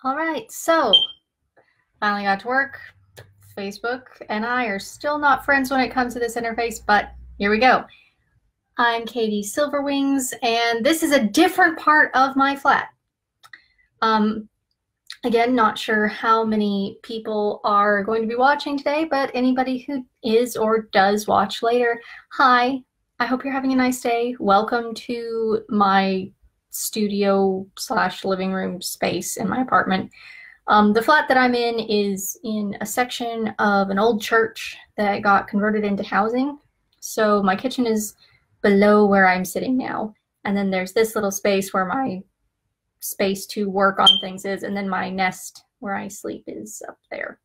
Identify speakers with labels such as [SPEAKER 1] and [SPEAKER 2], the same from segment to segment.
[SPEAKER 1] All right, so finally got to work. Facebook and I are still not friends when it comes to this interface, but here we go. I'm Katie Silverwings, and this is a different part of my flat. Again, not sure how many people are going to be watching today, but anybody who is or does watch later, hi. I hope you're having a nice day. Welcome to my studio / living room space in my apartment. The flat that I'm in is in a section of an old church that got converted into housing. So my kitchen is below where I'm sitting now. And then there's this little space where my space to work on things is, and then my nest where I sleep is up there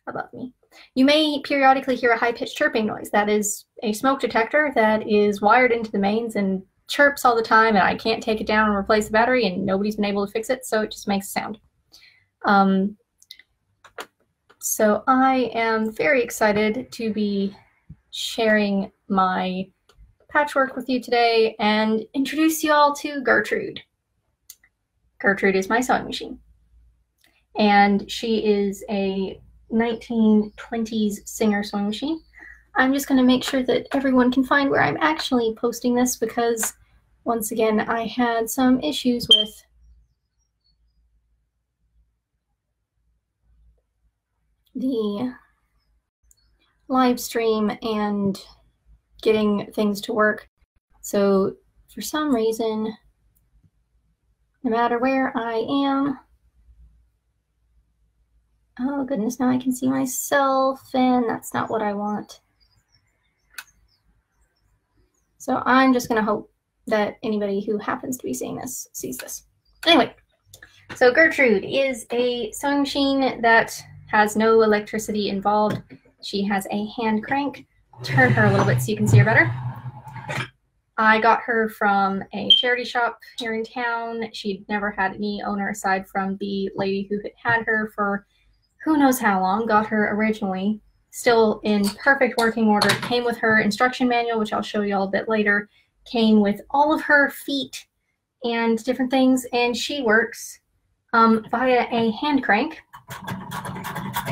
[SPEAKER 1] above me. You may periodically hear a high-pitched chirping noise. That is a smoke detector that is wired into the mains and chirps all the time, and I can't take it down and replace the battery, and nobody's been able to fix it, so it just makes a sound. So I am very excited to be sharing my patchwork with you today and introduce you all to Gertrude. Gertrude is my sewing machine, and she is a 1920s Singer sewing machine. I'm just going to make sure that everyone can find where I'm actually posting this because, once again, I had some issues with the live stream and getting things to work. So for some reason, no matter where I am, oh goodness, now I can see myself, and that's not what I want. So I'm just going to hope that anybody who happens to be seeing this sees this. Anyway, so Gertrude is a sewing machine that has no electricity involved. She has a hand crank. Turn her a little bit so you can see her better. I got her from a charity shop here in town. She'd never had any owner aside from the lady who had her for who knows how long. Got her originally, still in perfect working order. Came with her instruction manual, which I'll show you all a bit later. Came with all of her feet and different things, and she works via a hand crank.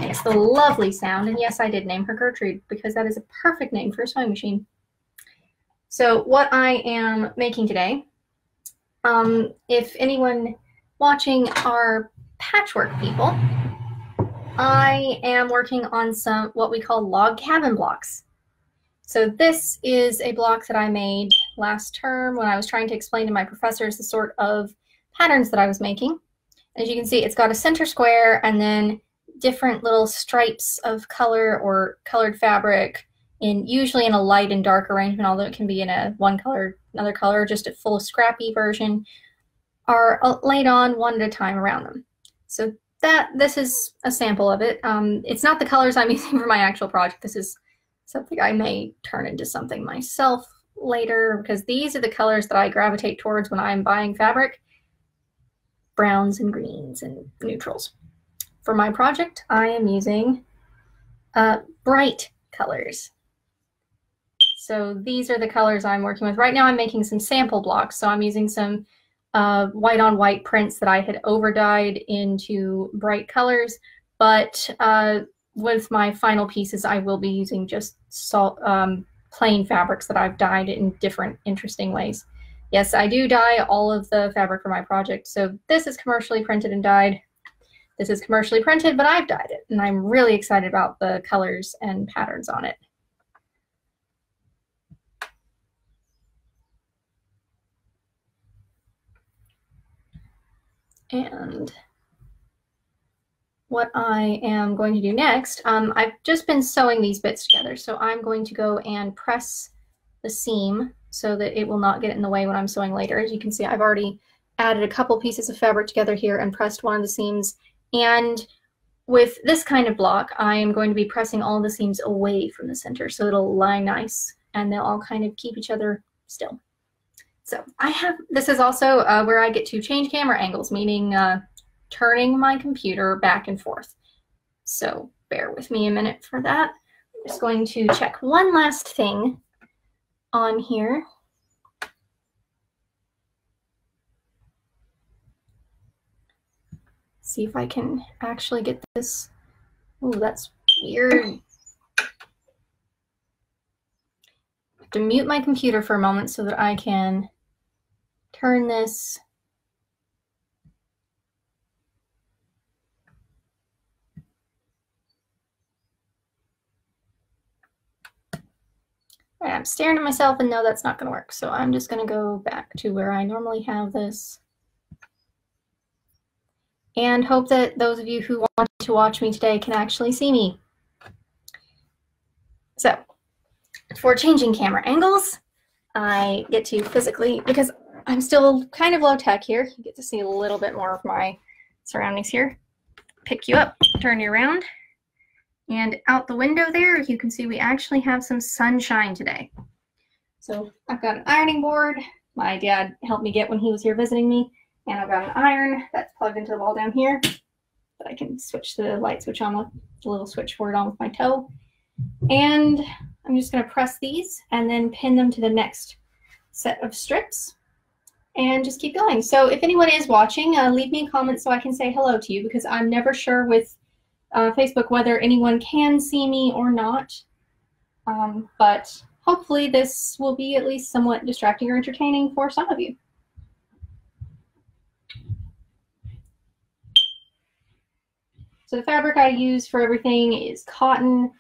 [SPEAKER 1] Makes the lovely sound, and yes, I did name her Gertrude because that is a perfect name for a sewing machine. So what I am making today, if anyone watching are patchwork people, I am working on some what we call log cabin blocks. So this is a block that I made last term when I was trying to explain to my professors the sort of patterns that I was making. As you can see, it's got a center square and then different little stripes of color or colored fabric, usually in a light and dark arrangement, although it can be in a one color, another color, just a full scrappy version, are laid on one at a time around them. So this is a sample of it. It's not the colors I'm using for my actual project. This is something I may turn into something myself later because these are the colors that I gravitate towards when I'm buying fabric. Browns and greens and neutrals. For my project, I am using bright colors. So these are the colors I'm working with. Right now I'm making some sample blocks. So I'm using some white on white prints that I had over dyed into bright colors. But with my final pieces, I will be using just plain fabrics that I've dyed in different interesting ways. Yes, I do dye all of the fabric for my project. So this is commercially printed and dyed. This is commercially printed, but I've dyed it. And I'm really excited about the colors and patterns on it. And what I am going to do next, I've just been sewing these bits together. So I'm going to go and press the seam so that it will not get in the way when I'm sewing later. As you can see, I've already added a couple pieces of fabric together here and pressed one of the seams. And with this kind of block, I am going to be pressing all the seams away from the center so it'll lie nice and they'll all kind of keep each other still. So this is also where I get to change camera angles, meaning turning my computer back and forth. So bear with me a minute for that. I'm just going to check one last thing on here. see if I can actually get this. Oh, that's weird. I have to mute my computer for a moment so that I can turn this. All right, I'm staring at myself and know that's not going to work. So I'm just going to go back to where I normally have this. And hope that those of you who want to watch me today can actually see me. So, for changing camera angles, I get to physically, because I'm still kind of low tech here, you get to see a little bit more of my surroundings here. Pick you up, turn you around, and out the window there, you can see we actually have some sunshine today. So I've got an ironing board my dad helped me get when he was here visiting me. And I've got an iron that's plugged into the wall down here that I can switch the light switch on with, the little switchboard on with my toe. And I'm just going to press these and then pin them to the next set of strips and just keep going. So if anyone is watching, leave me a comment so I can say hello to you, because I'm never sure with Facebook whether anyone can see me or not. But hopefully this will be at least somewhat distracting or entertaining for some of you. So the fabric I use for everything is cotton,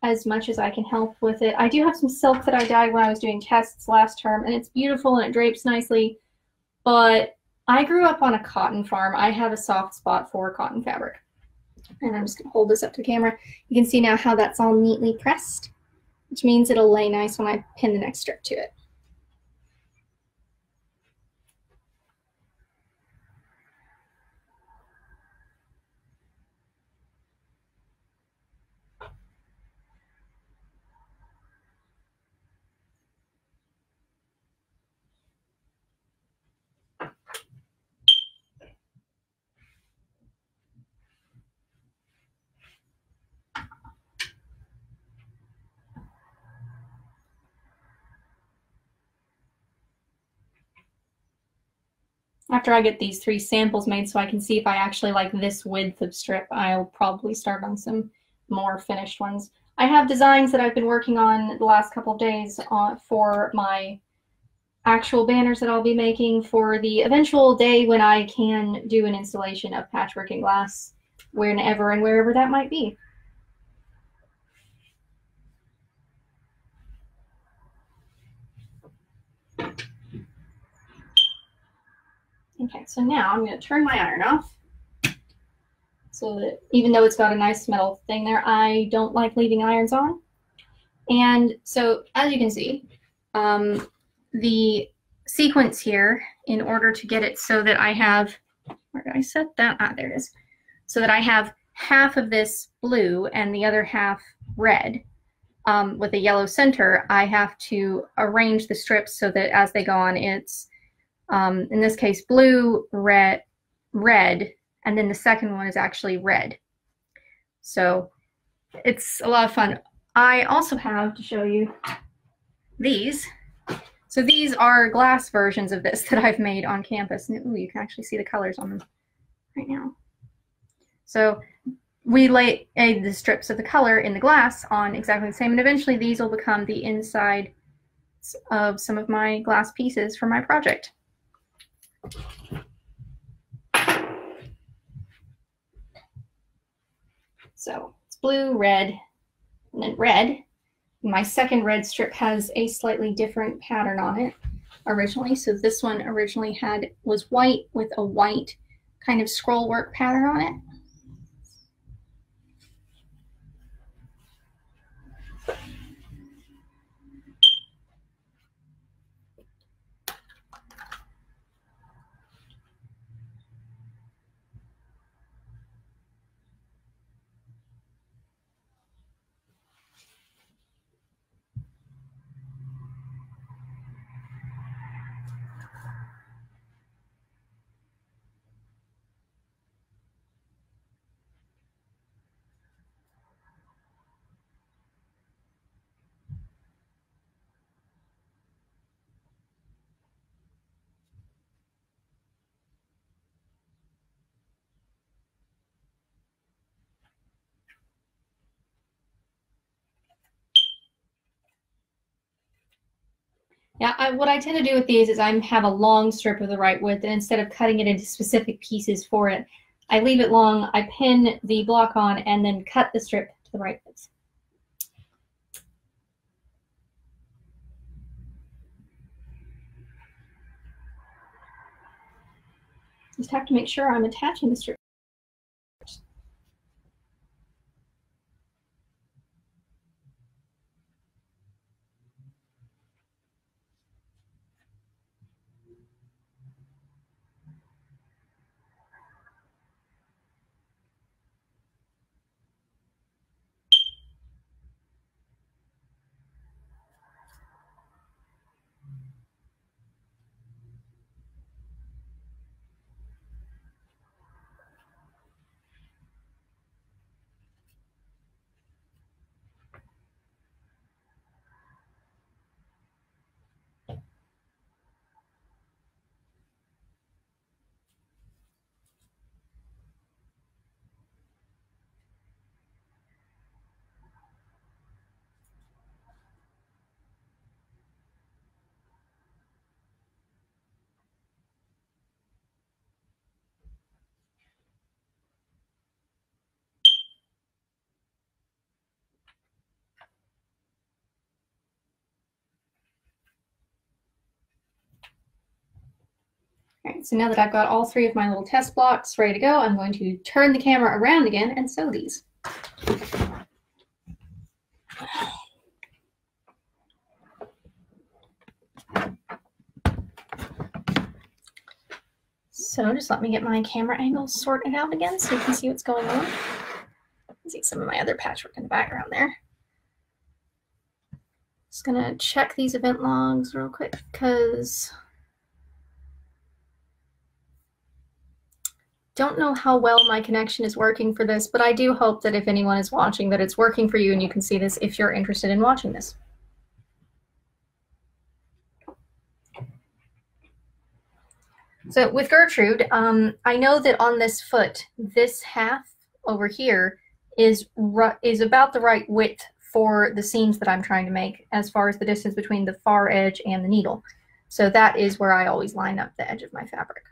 [SPEAKER 1] as much as I can help with it. I do have some silk that I dyed when I was doing tests last term, and it's beautiful and it drapes nicely, but I grew up on a cotton farm. I have a soft spot for cotton fabric. And I'm just going to hold this up to the camera. You can see now how that's all neatly pressed, which means it'll lay nice when I pin the next strip to it. After I get these 3 samples made so I can see if I actually like this width of strip, I'll probably start on some more finished ones. I have designs that I've been working on the last couple of days for my actual banners that I'll be making for the eventual day when I can do an installation of patchwork and glass whenever and wherever that might be. Okay, so now I'm going to turn my iron off, so that even though it's got a nice metal thing there, I don't like leaving irons on. And so as you can see, the sequence here, in order to get it so that I have, where did I set that? Ah, there it is. So that I have half of this blue and the other half red with a yellow center, I have to arrange the strips so that as they go on, it's in this case, blue, red, and then the second one is actually red. So it's a lot of fun. I also have to show you these. So these are glass versions of this that I've made on campus. And ooh, you can actually see the colors on them right now. So we lay the strips of the color in the glass on exactly the same, and eventually these will become the inside of some of my glass pieces for my project. So it's blue, red, and then red. My second red strip has a slightly different pattern on it originally. So this one originally was white with a white kind of scroll work pattern on it. Now, what I tend to do with these is I have a long strip of the right width, and instead of cutting it into specific pieces for it, I leave it long, I pin the block on, and then cut the strip to the right width. Just have to make sure I'm attaching the strip. All right, so now that I've got all three of my little test blocks ready to go, I'm going to turn the camera around again and sew these. So just let me get my camera angles sorted out again so you can see what's going on. See some of my other patchwork in the background there. Just gonna check these event logs real quick because don't know how well my connection is working for this, but I do hope that if anyone is watching that it's working for you and you can see this if you're interested in watching this. So with Gertrude, I know that on this foot, this half over here is about the right width for the seams that I'm trying to make as far as the distance between the far edge and the needle. So that is where I always line up the edge of my fabric.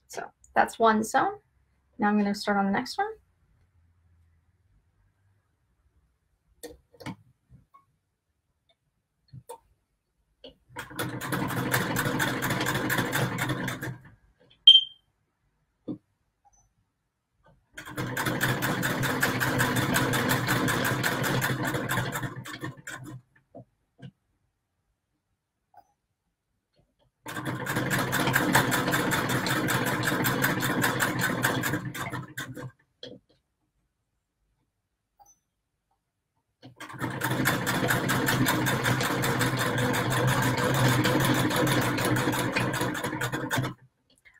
[SPEAKER 1] So that's one sewn. Now I'm going to start on the next one.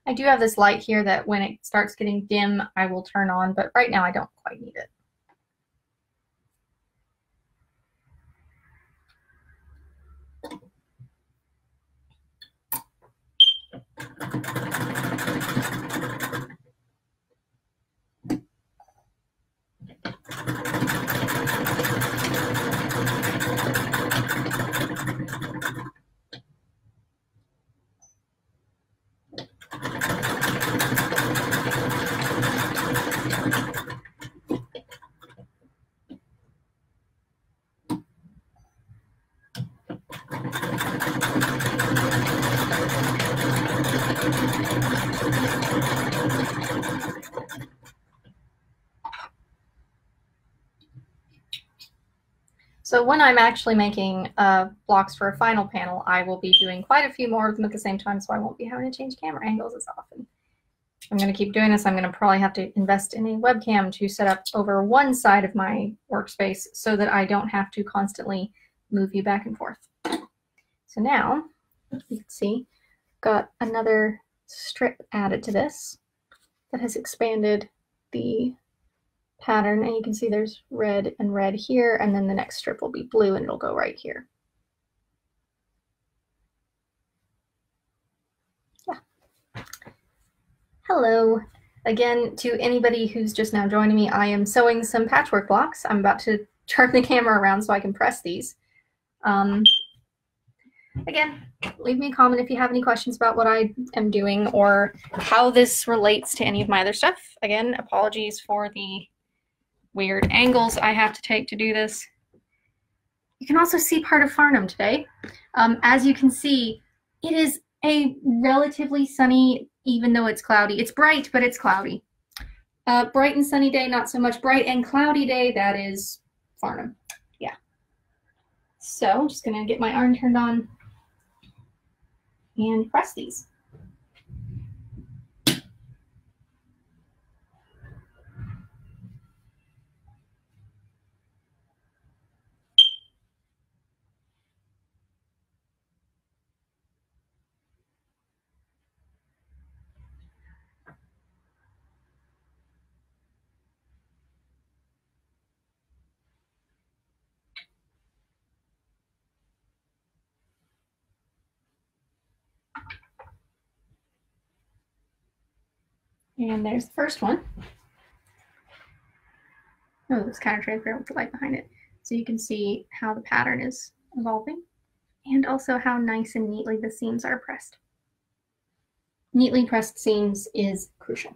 [SPEAKER 1] I do have this light here that when it starts getting dim, I will turn on, but right now I don't quite need it. So when I'm actually making blocks for a final panel, I will be doing quite a few more of them at the same time, so I won't be having to change camera angles as often. I'm going to keep doing this. I'm going to probably have to invest in a webcam to set up over one side of my workspace so that I don't have to constantly move you back and forth. So now, you can see, got another strip added to this that has expanded the pattern, and you can see there's red and red here, and then the next strip will be blue and it'll go right here. Yeah. Hello again to anybody who's just now joining me. I am sewing some patchwork blocks. I'm about to turn the camera around so I can press these. Again, leave me a comment if you have any questions about what I am doing or how this relates to any of my other stuff. Again, apologies for the weird angles I have to take to do this. You can also see part of Farnham today. As you can see, it is a relatively sunny, even though it's cloudy. It's bright, but it's cloudy. Bright and sunny day, not so much. Bright and cloudy day, that is Farnham. Yeah. So I'm just gonna get my iron turned on and press these. And there's the first one. Oh, it's kind of transparent with the light behind it. So you can see how the pattern is evolving and also how nice and neatly the seams are pressed. Neatly pressed seams is crucial.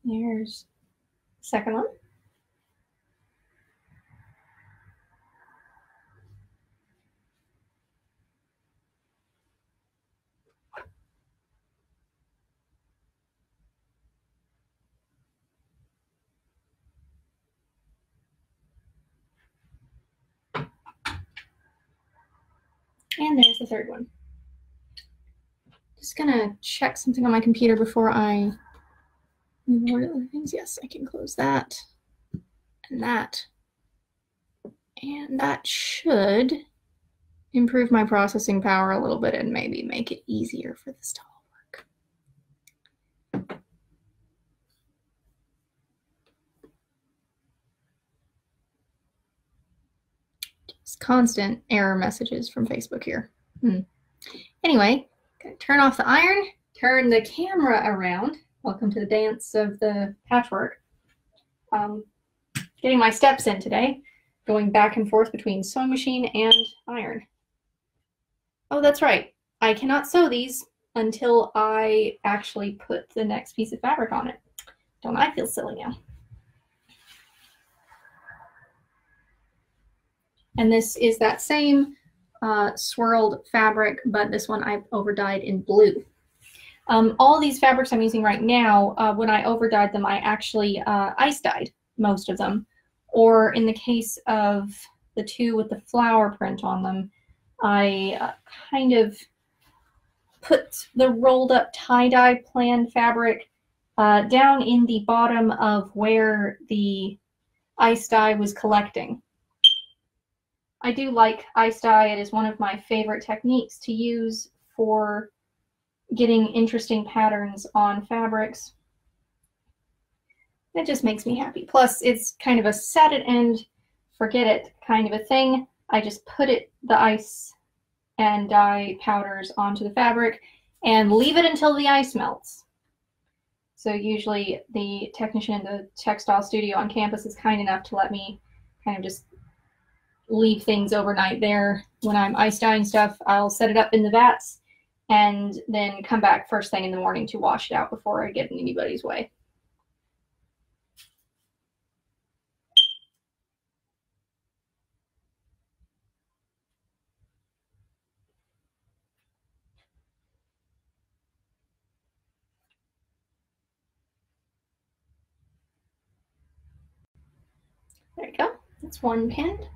[SPEAKER 1] There's the second one. And there's the third one. Just gonna check something on my computer before I move on to other things. Yes, I can close that and that. And that should improve my processing power a little bit and maybe make it easier for this to all work. Just constant error messages from Facebook here. Anyway, gonna turn off the iron, turn the camera around. Welcome to the dance of the patchwork. Getting my steps in today, going back and forth between sewing machine and iron. Oh, that's right. I cannot sew these until I actually put the next piece of fabric on it. Don't I feel silly now? And this is that same swirled fabric, but this one I've overdyed in blue. All these fabrics I'm using right now, when I overdyed them, I actually ice dyed most of them. Or in the case of the two with the flower print on them, I kind of put the rolled up tie-dye plan fabric down in the bottom of where the ice dye was collecting. I do like ice dye. It is one of my favorite techniques to use for getting interesting patterns on fabrics. It just makes me happy. Plus, it's kind of a set it and forget it kind of a thing. I just put the ice and dye powders onto the fabric and leave it until the ice melts. So usually the technician in the textile studio on campus is kind enough to let me kind of just leave things overnight there. When I'm ice dyeing stuff, I'll set it up in the vats and then come back first thing in the morning to wash it out before I get in anybody's way. There you go. That's one pinned.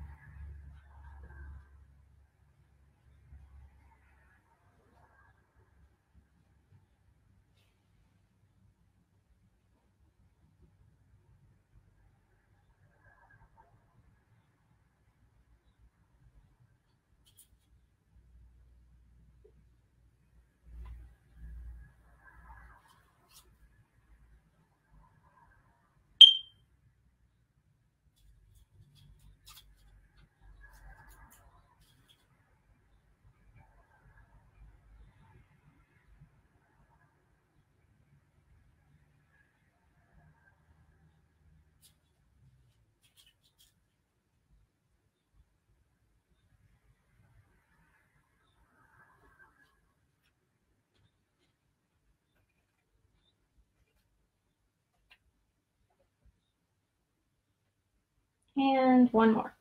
[SPEAKER 1] And one more.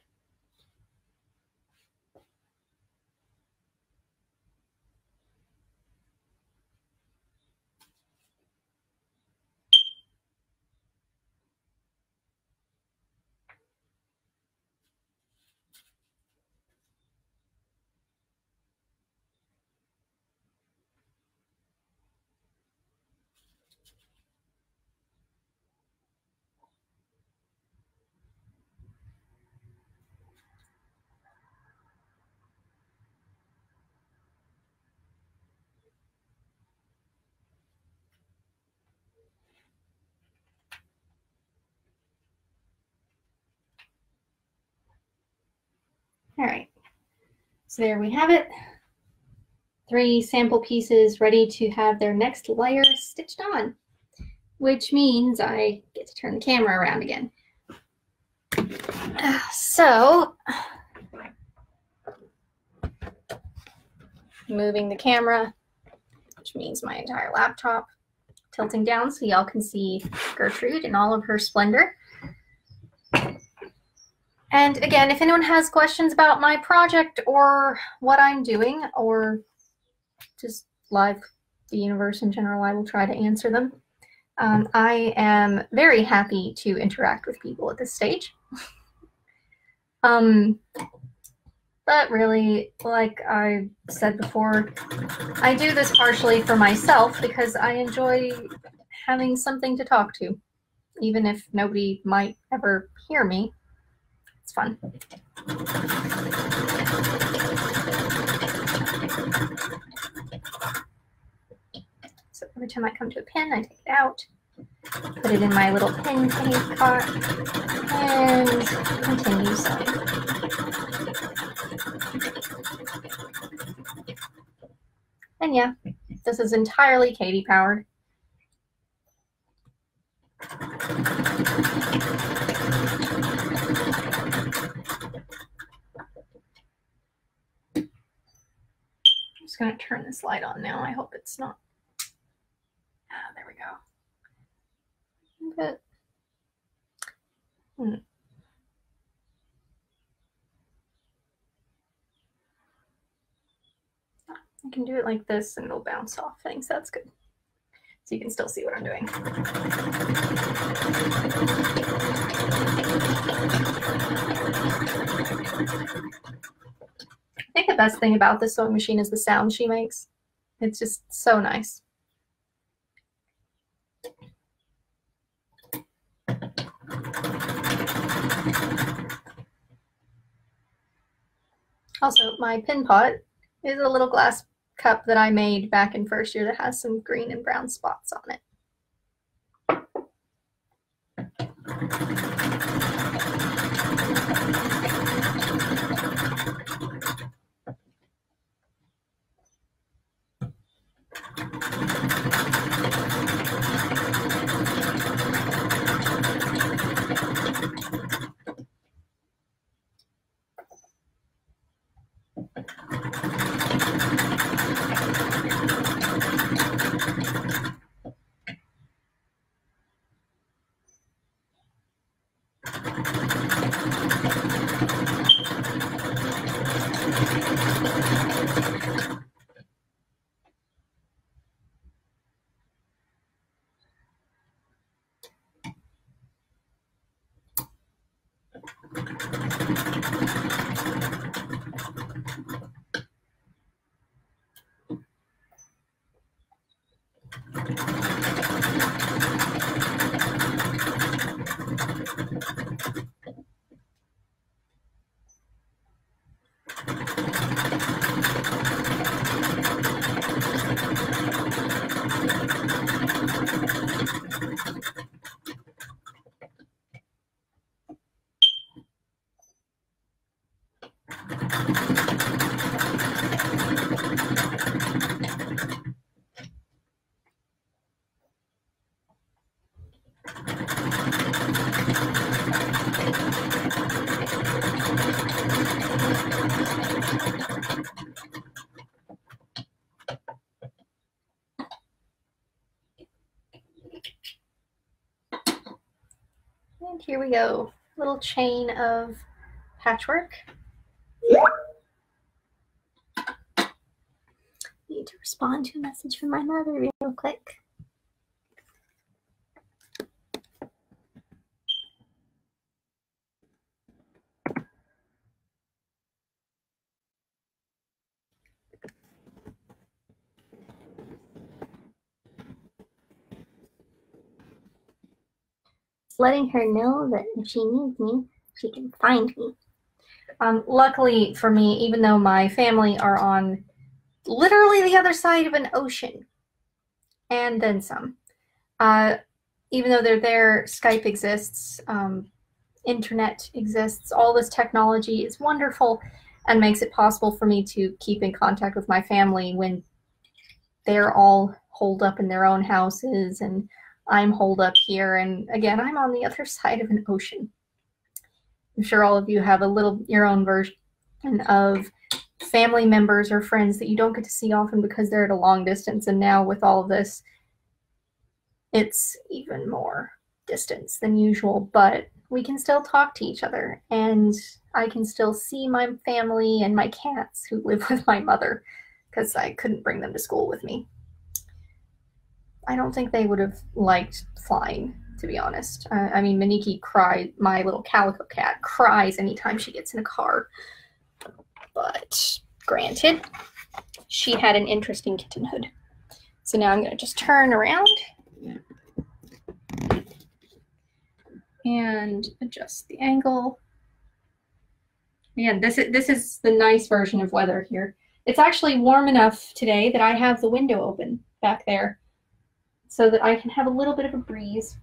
[SPEAKER 1] All right, so there we have it. 3 sample pieces ready to have their next layer stitched on, which means I get to turn the camera around again. So, moving the camera, which means my entire laptop, tilting down so y'all can see Gertrude in all of her splendor. And again, if anyone has questions about my project or what I'm doing, or just live the universe in general, I will try to answer them. I am very happy to interact with people at this stage. But really, like I said before, I do this partially for myself because I enjoy having something to talk to. Even if nobody might ever hear me, it's fun. So every time I come to a pin, I take it out, put it in my little pin case pot, and continue sewing. And yeah, this is entirely Katie powered. I'm just going to turn this light on now. I hope it's not. Ah, there we go. But, I can do it like this and it'll bounce off things. That's good. So you can still see what I'm doing. I think the best thing about this sewing machine is the sound she makes. It's just so nice. Also, my pin pot is a little glass cup that I made back in first year that has some green and brown spots on it. And here we go, little chain of patchwork. Need to respond to a message from my mother real quick. Letting her know that if she needs me, she can find me. Luckily for me, even though my family are on literally the other side of an ocean, and then some, even though they're there, Skype exists, internet exists, all this technology is wonderful and makes it possible for me to keep in contact with my family when they're all holed up in their own houses and I'm holed up here, and again, I'm on the other side of an ocean. I'm sure all of you have a little your own version of family members or friends that you don't get to see often because they're at a long distance, and now with all of this, it's even more distance than usual, but we can still talk to each other, and I can still see my family and my cats who live with my mother because I couldn't bring them to school with me. I don't think they would have liked flying, to be honest. I mean, Maniki cried, my little calico cat cries anytime she gets in a car. But granted, she had an interesting kittenhood. So now I'm going to just turn around and adjust the angle. Again, this is the nice version of weather here. It's actually warm enough today that I have the window open back there so that I can have a little bit of a breeze.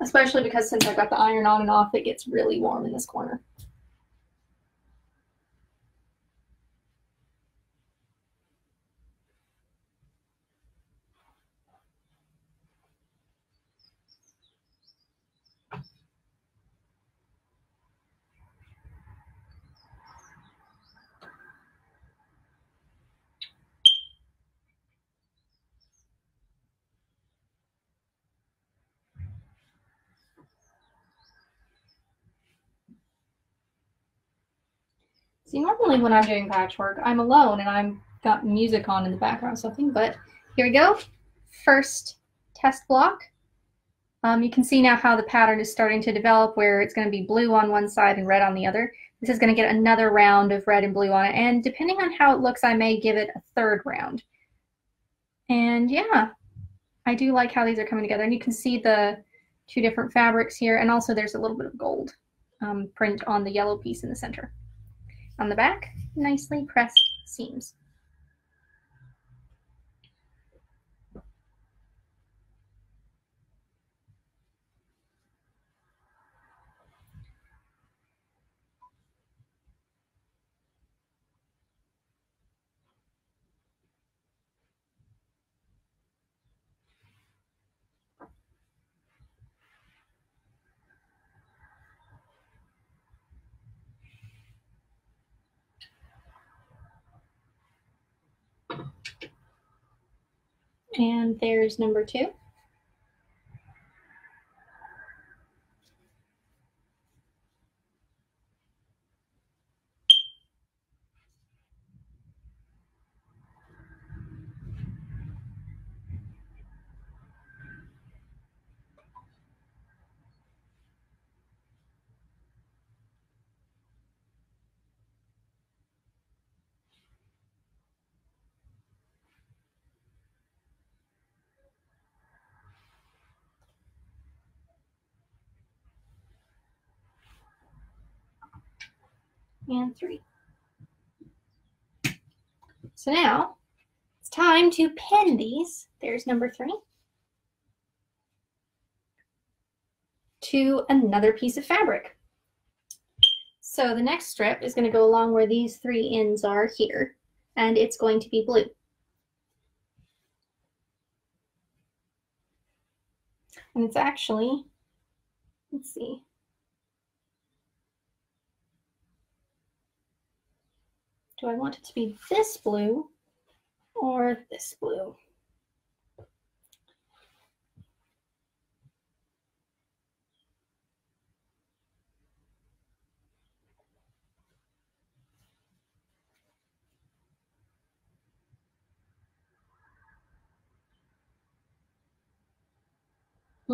[SPEAKER 1] Especially because since I've got the iron on and off, it gets really warm in this corner. See, normally when I'm doing patchwork, I'm alone and I've got music on in the background or something, but here we go. First test block. You can see now how the pattern is starting to develop, where it's going to be blue on one side and red on the other. This is going to get another round of red and blue on it, and depending on how it looks, I may give it a third round. And yeah, I do like how these are coming together, and you can see the two different fabrics here, and also there's a little bit of gold print on the yellow piece in the center. On the back, nicely pressed seams. And there's number 2. and 3. So now it's time to pin these. There's number 3. To another piece of fabric. So the next strip is going to go along where these 3 ends are here, and it's going to be blue. And it's actually, let's see. Do I want it to be this blue or this blue?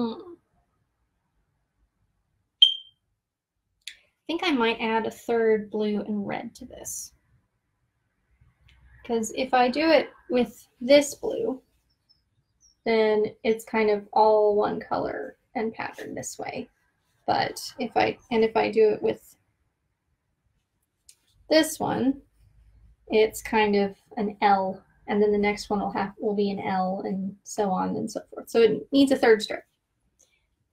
[SPEAKER 1] I think I might add a third blue and red to this. Because if I do it with this blue, then it's kind of all one color and pattern this way. But if I do it with this one, it's kind of an L, and then the next one will be an L, and so on and so forth. So it needs a third strip.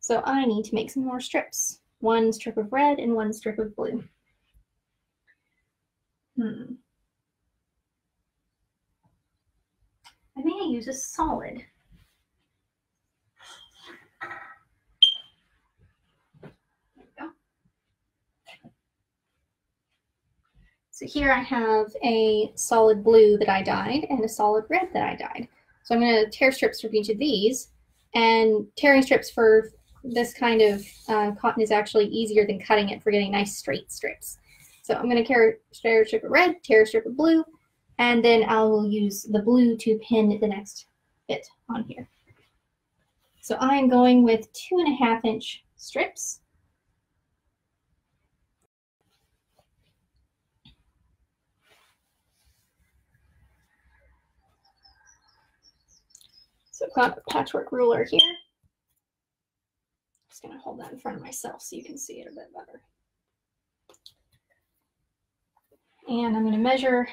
[SPEAKER 1] So I need to make some more strips. 1 strip of red and 1 strip of blue. I may use a solid. There we go. So here I have a solid blue that I dyed and a solid red that I dyed. So I'm going to tear strips for each of these, and tearing strips for this kind of cotton is actually easier than cutting it for getting nice straight strips. So I'm going to tear a strip of red, tear a strip of blue, and then I will use the blue to pin the next bit on here. So I'm going with 2.5-inch strips. So I've got a patchwork ruler here. Just going to hold that in front of myself so you can see it a bit better. And I'm going to measure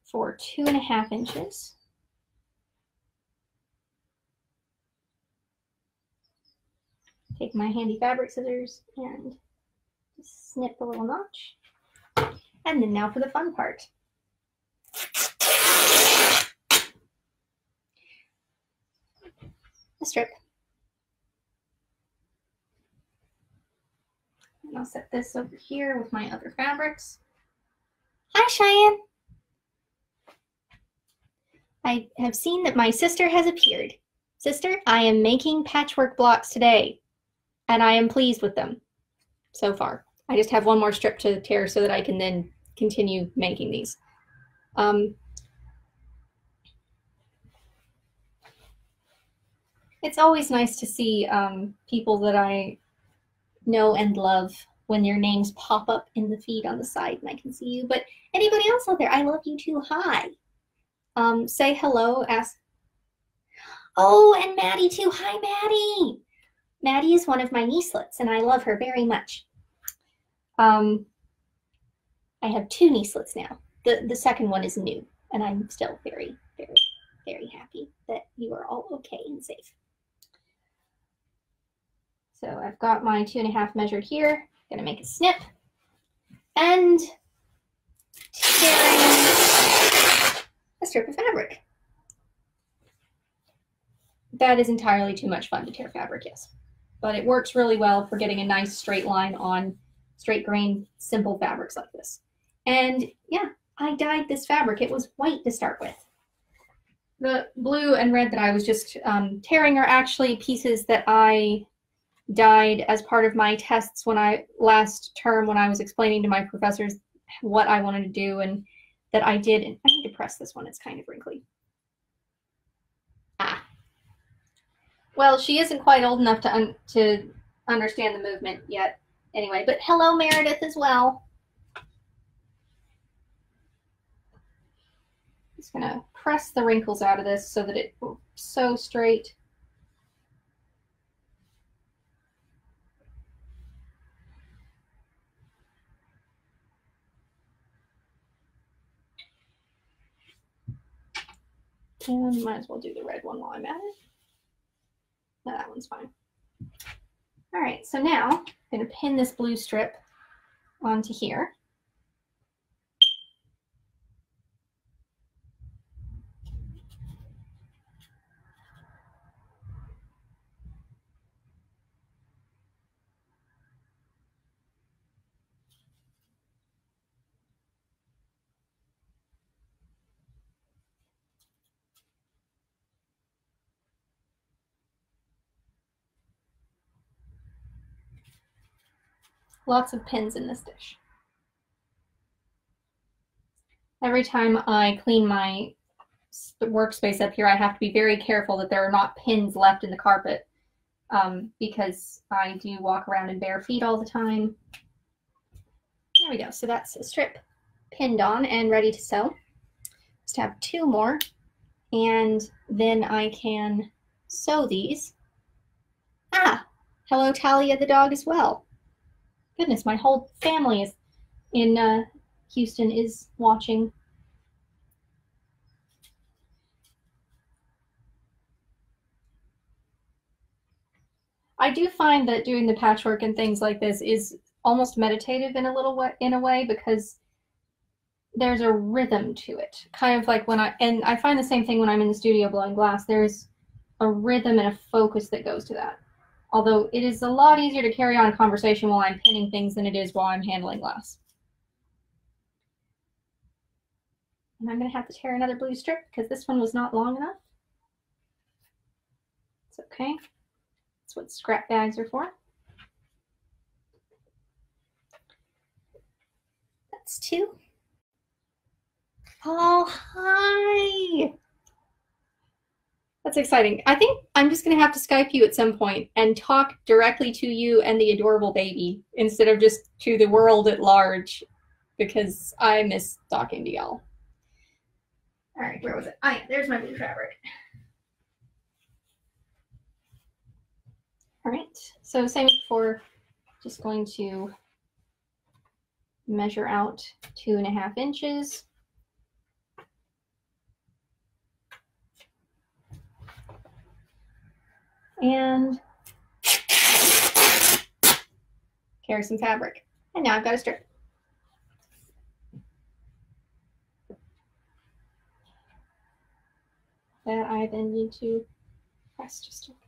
[SPEAKER 1] for 2.5 inches. Take my handy fabric scissors and just snip a little notch. And then now for the fun part. A strip. And I'll set this over here with my other fabrics. Hi, Cheyenne. I have seen that my sister has appeared. Sister, I am making patchwork blocks today, and I am pleased with them so far. I just have one more strip to tear so that I can then continue making these. It's always nice to see people that I know and love when their names pop up in the feed on the side and I can see you. But anybody else out there, I love you too. Hi. Say hello. Ask. Oh, and Maddie too. Hi, Maddie. Maddie is one of my niecelets, and I love her very much. I have 2 niecelets now. The second one is new, and I'm still very, very, very happy that you are all okay and safe. So I've got my 2.5 measured here. Gonna make a snip and tearing a strip of fabric. That is entirely too much fun to tear fabric, yes. But it works really well for getting a nice straight line on straight grain, simple fabrics like this. And yeah, I dyed this fabric. It was white to start with. The blue and red that I was just tearing are actually pieces that I dyed as part of my tests last term when I was explaining to my professors what I wanted to do and that I did. And I need to press this one. It's kind of wrinkly. Ah. Well, she isn't quite old enough to understand the movement yet. Anyway, but hello, Meredith, as well. Just gonna press the wrinkles out of this so that it will sew straight. And might as well do the red one while I'm at it. No, that one's fine. All right, so now I'm going to pin this blue strip onto here. Lots of pins in this dish. Every time I clean my workspace up here, I have to be very careful that there are not pins left in the carpet because I do walk around in bare feet all the time. There we go. So that's a strip pinned on and ready to sew. Just have 2 more, and then I can sew these. Ah, hello Talia the dog as well. Goodness, my whole family is in Houston is watching. I do find that doing the patchwork and things like this is almost meditative in a way because there's a rhythm to it. Kind of like when I find the same thing when I'm in the studio blowing glass. There's a rhythm and a focus that goes to that. Although it is a lot easier to carry on a conversation while I'm pinning things than it is while I'm handling glass. And I'm going to have to tear another blue strip because this one was not long enough. It's okay. That's what scrap bags are for. That's 2. Oh, hi. That's exciting. I think I'm just going to have to Skype you at some point and talk directly to you and the adorable baby instead of just to the world at large because I miss talking to y'all. All right, where was it? Oh, yeah, there's my blue fabric. All right, so same as before, just going to measure out 2.5 inches. And carry some fabric. And now I've got a strip. That I then need to press just a little.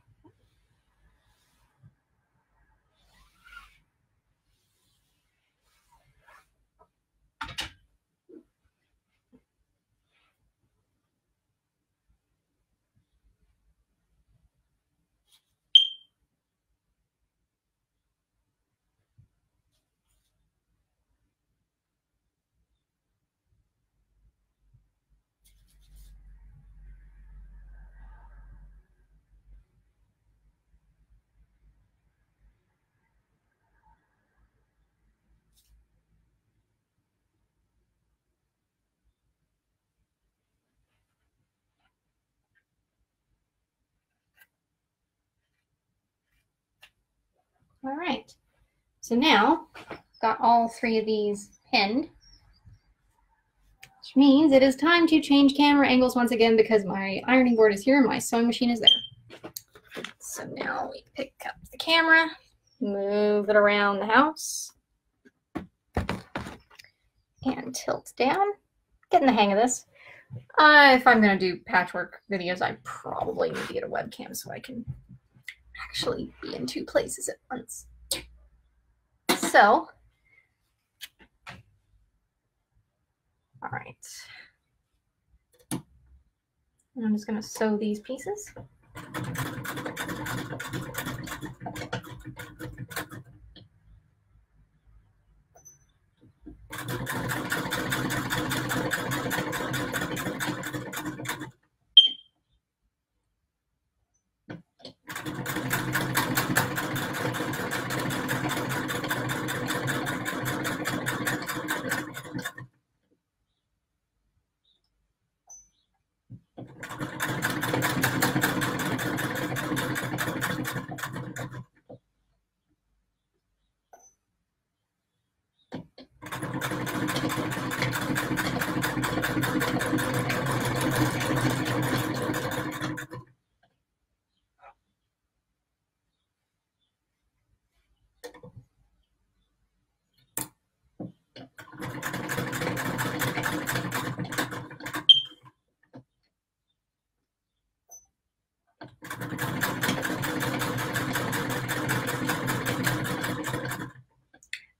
[SPEAKER 1] All right, so now I've got all 3 of these pinned, which means it is time to change camera angles once again because my ironing board is here and my sewing machine is there. So now we pick up the camera, move it around the house, and tilt down. Getting the hang of this. If I'm going to do patchwork videos, I probably need to get a webcam so I can actually be in 2 places at once. So, all right. And I'm just going to sew these pieces.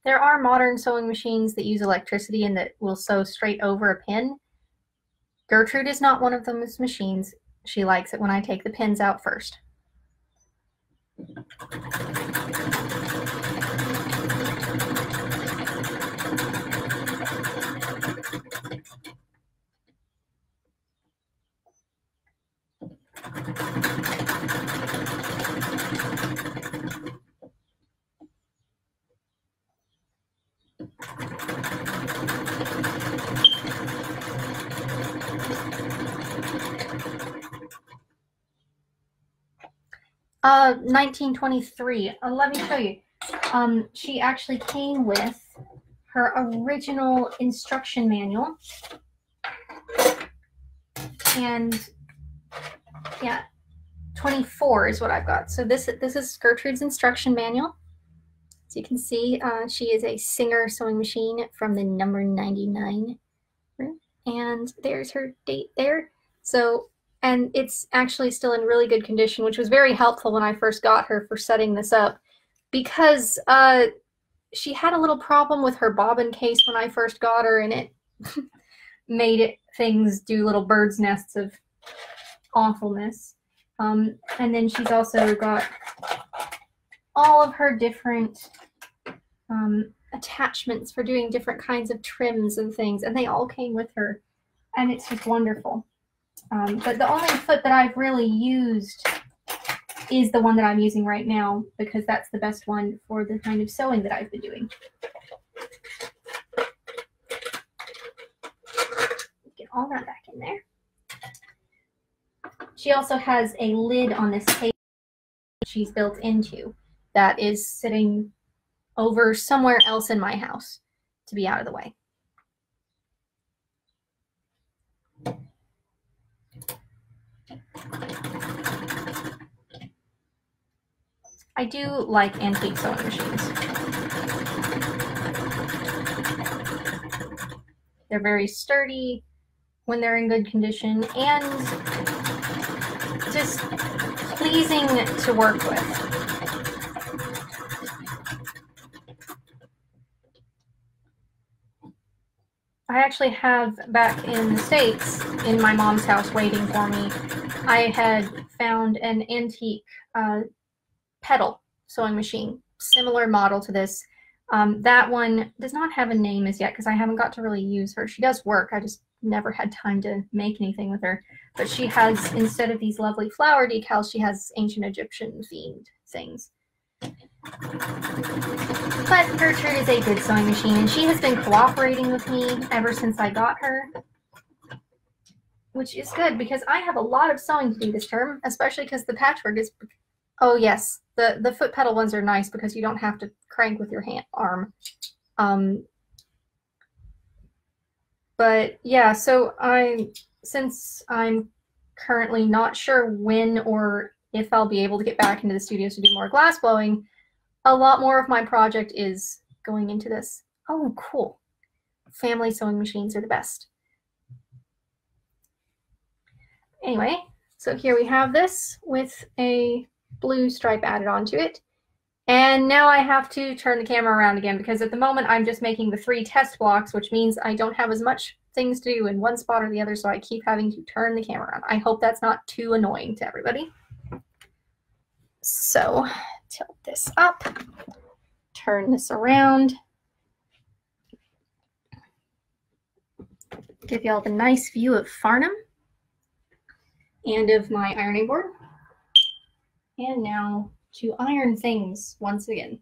[SPEAKER 1] There are modern sewing machines that use electricity and that will sew straight over a pin. Gertrude is not one of those machines. She likes it when I take the pins out first. 1923. Let me show you. She actually came with her original instruction manual. And yeah, 24 is what I've got. So this is Gertrude's instruction manual. So you can see she is a Singer sewing machine from the number 99. And there's her date there. So, and it's actually still in really good condition, which was very helpful when I first got her for setting this up, because she had a little problem with her bobbin case when I first got her, and it made things do little bird's nests of awfulness. And then she's also got all of her different attachments for doing different kinds of trims and things, and they all came with her, and it's just wonderful. But the only foot that I've really used is the one that I'm using right now, because that's the best one for the kind of sewing that I've been doing. Get all that back in there. She also has a lid on this table she's built into that is sitting over somewhere else in my house to be out of the way. I do like antique sewing machines. They're very sturdy when they're in good condition and just pleasing to work with. I actually have, back in the States, in my mom's house waiting for me, I had found an antique pedal sewing machine, similar model to this. That one does not have a name as yet because I haven't got to really use her. She does work, I just never had time to make anything with her. But she has, instead of these lovely flower decals, she has ancient Egyptian themed things. But Gertrude is a good sewing machine, and she has been cooperating with me ever since I got her, which is good because I have a lot of sewing to do this term, especially because the patchwork is... Oh yes, the foot pedal ones are nice because you don't have to crank with your arm. But yeah, so since I'm currently not sure when or if I'll be able to get back into the studios to do more glass blowing, a lot more of my project is going into this. Oh, cool. Family sewing machines are the best. Anyway, so here we have this with a blue stripe added onto it. And now I have to turn the camera around again because at the moment I'm just making the 3 test blocks, which means I don't have as much things to do in one spot or the other, so I keep having to turn the camera around. I hope that's not too annoying to everybody. So, tilt this up, turn this around, give y'all the nice view of Farnham and of my ironing board. And now to iron things once again.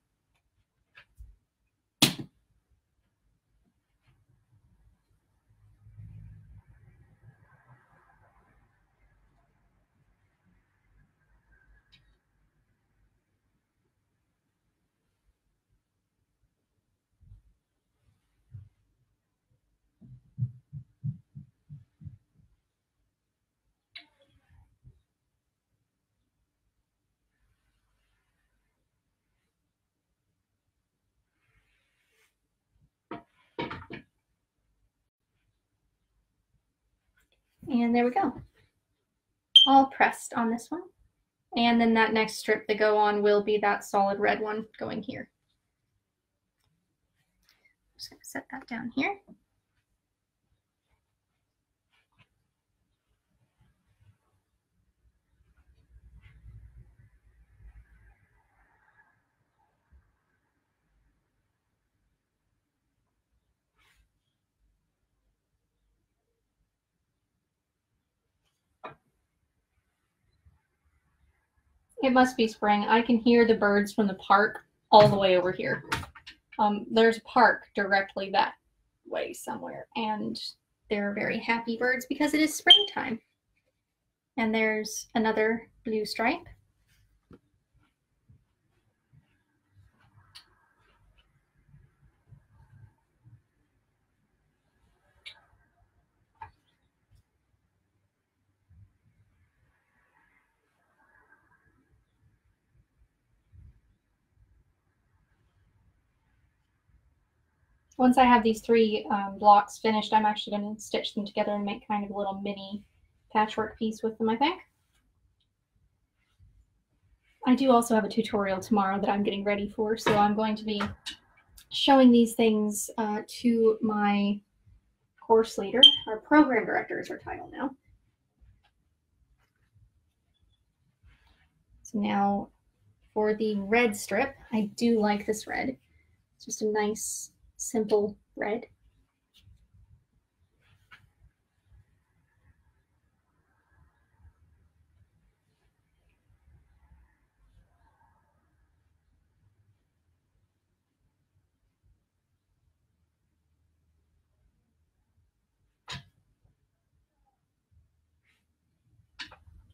[SPEAKER 1] And there we go. All pressed on this one. And then that next strip that go on will be that solid red one going here. just going to set that down here. It must be spring. I can hear the birds from the park all the way over here. There's a park directly that way somewhere, and they're very happy birds because it is springtime. And there's another blue stripe. Once I have these three blocks finished, I'm actually going to stitch them together and make kind of a little mini patchwork piece with them, I think. I do also have a tutorial tomorrow that I'm getting ready for, so I'm going to be showing these things to my course leader. Our program director is her title now. So now for the red strip, I do like this red. It's just a nice, simple red.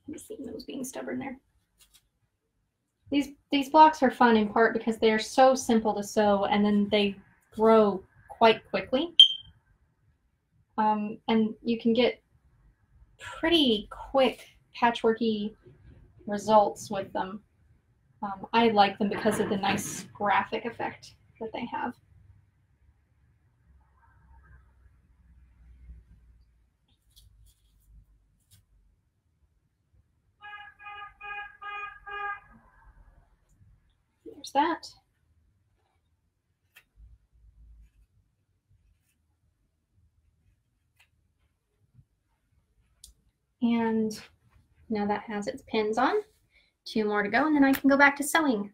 [SPEAKER 1] I'm seeing those being stubborn there. These blocks are fun in part because they're so simple to sew, and then they grow quite quickly. And you can get pretty quick patchworky results with them. I like them because of the nice graphic effect that they have. There's that. And now that has its pins on. 2 more to go, and then I can go back to sewing.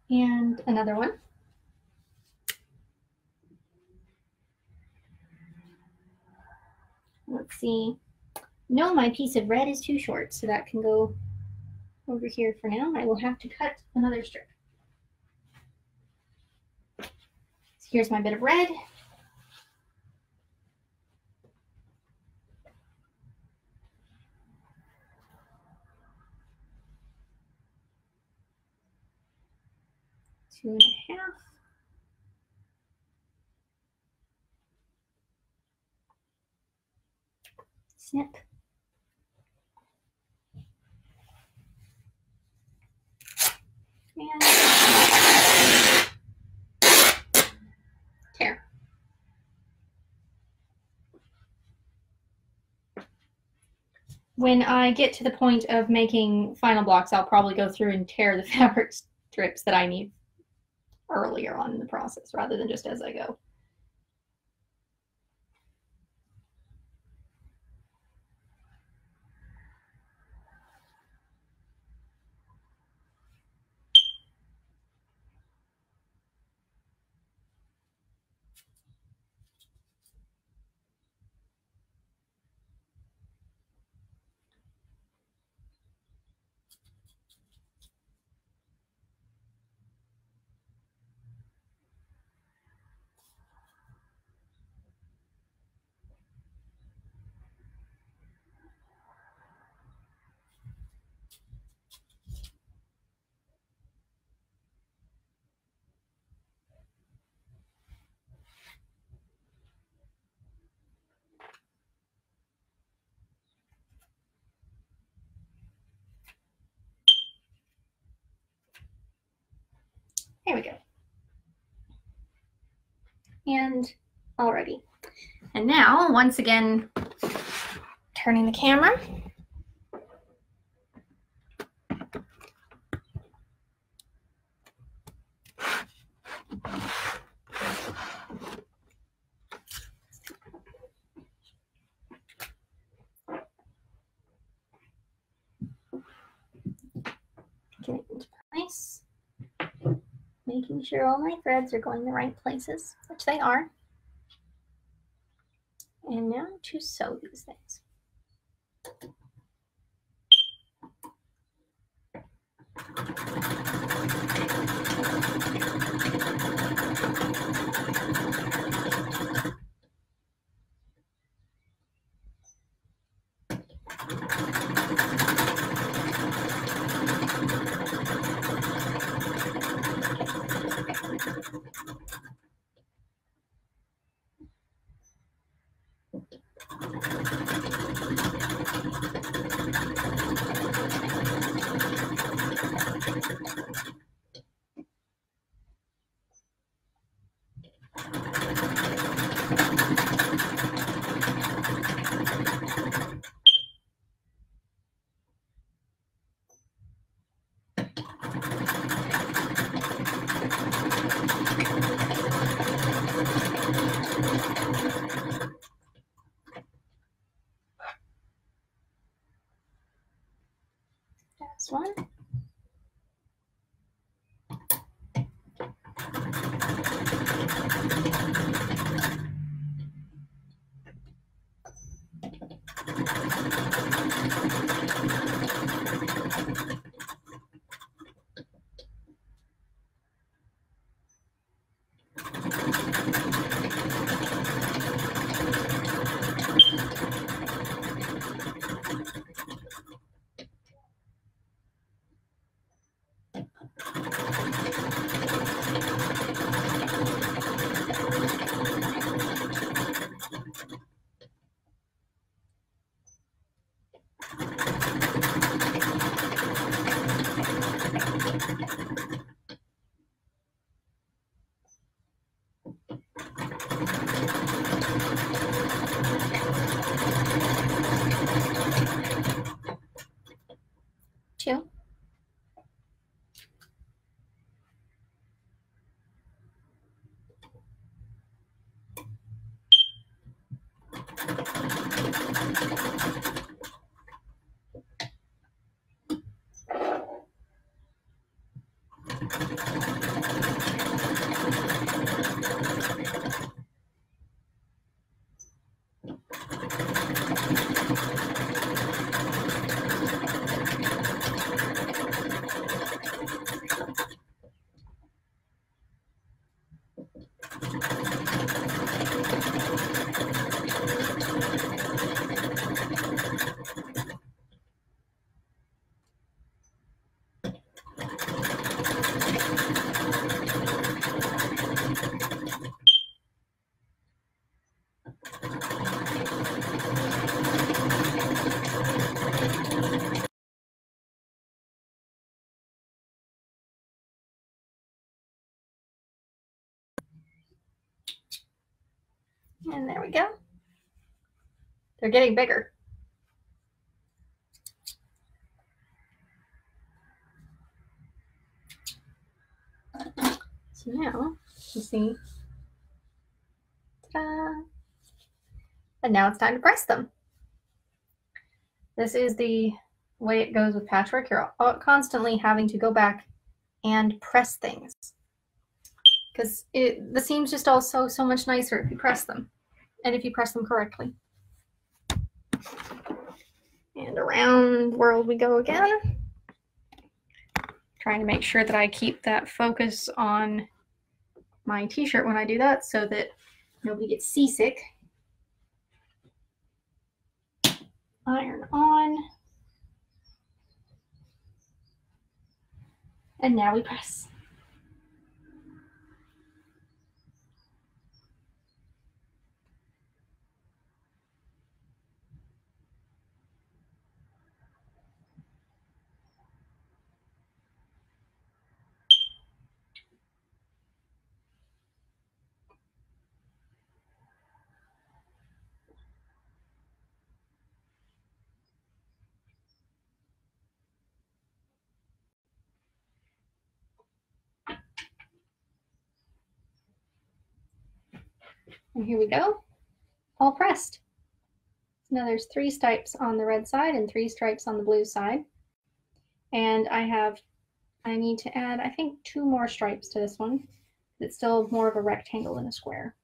[SPEAKER 1] And another one. Let's see. No, my piece of red is too short, so that can go over here for now. I will have to cut another strip. So here's my bit of red. Two and a half. Snip. And tear. When I get to the point of making final blocks, I'll probably go through and tear the fabric strips that I need earlier on in the process rather than just as I go. And already. And now, once again, turning the camera. Get it into place. Making sure all my threads are going the right places, which they are. And now to sew these things. That's one. Two. And there we go. They're getting bigger. So now you see, ta-da! And now it's time to press them. This is the way it goes with patchwork. You're constantly having to go back and press things because the seam's just also so much nicer if you press them and if you press them correctly. And around the world we go again. Trying to make sure that I keep that focus on my t-shirt when I do that so that nobody gets seasick. Iron on. And now we press. And here we go, all pressed. So now there's 3 stripes on the red side and 3 stripes on the blue side. And I need to add, I think, 2 more stripes to this one. It's still more of a rectangle than a square.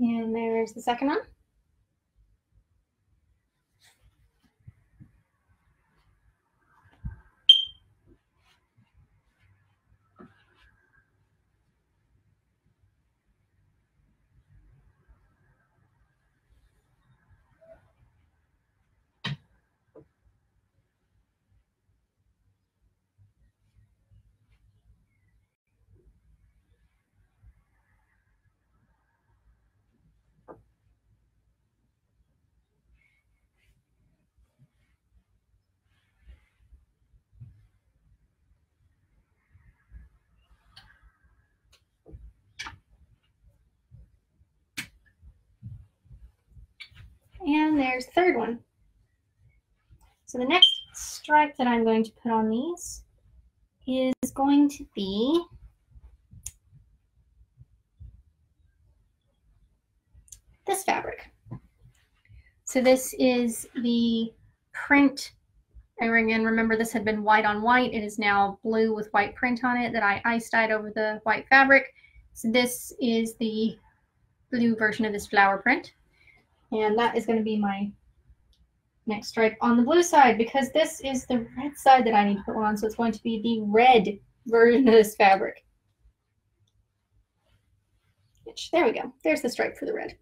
[SPEAKER 1] And there's the second one. And there's the third one. So the next stripe that I'm going to put on these is going to be this fabric. So this is the print. And again, remember this had been white on white. It is now blue with white print on it that I ice dyed over the white fabric. So this is the blue version of this flower print. And that is going to be my next stripe on the blue side, because this is the red side that I need to put one on. So it's going to be the red version of this fabric. Which, there we go. There's the stripe for the red.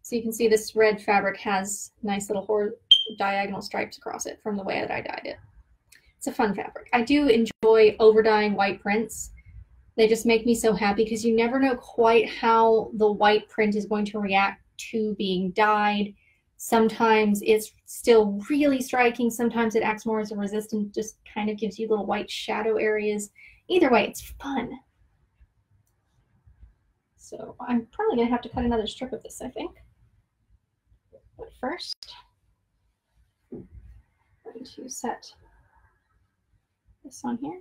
[SPEAKER 1] So you can see this red fabric has nice little diagonal stripes across it from the way that I dyed it. It's a fun fabric. I do enjoy over-dyeing white prints. They just make me so happy because you never know quite how the white print is going to react to being dyed. Sometimes it's still really striking. Sometimes it acts more as a resistant, just kind of gives you little white shadow areas. Either way, it's fun. So I'm probably going to have to cut another strip of this, I think. But first, I'm going to set this on here.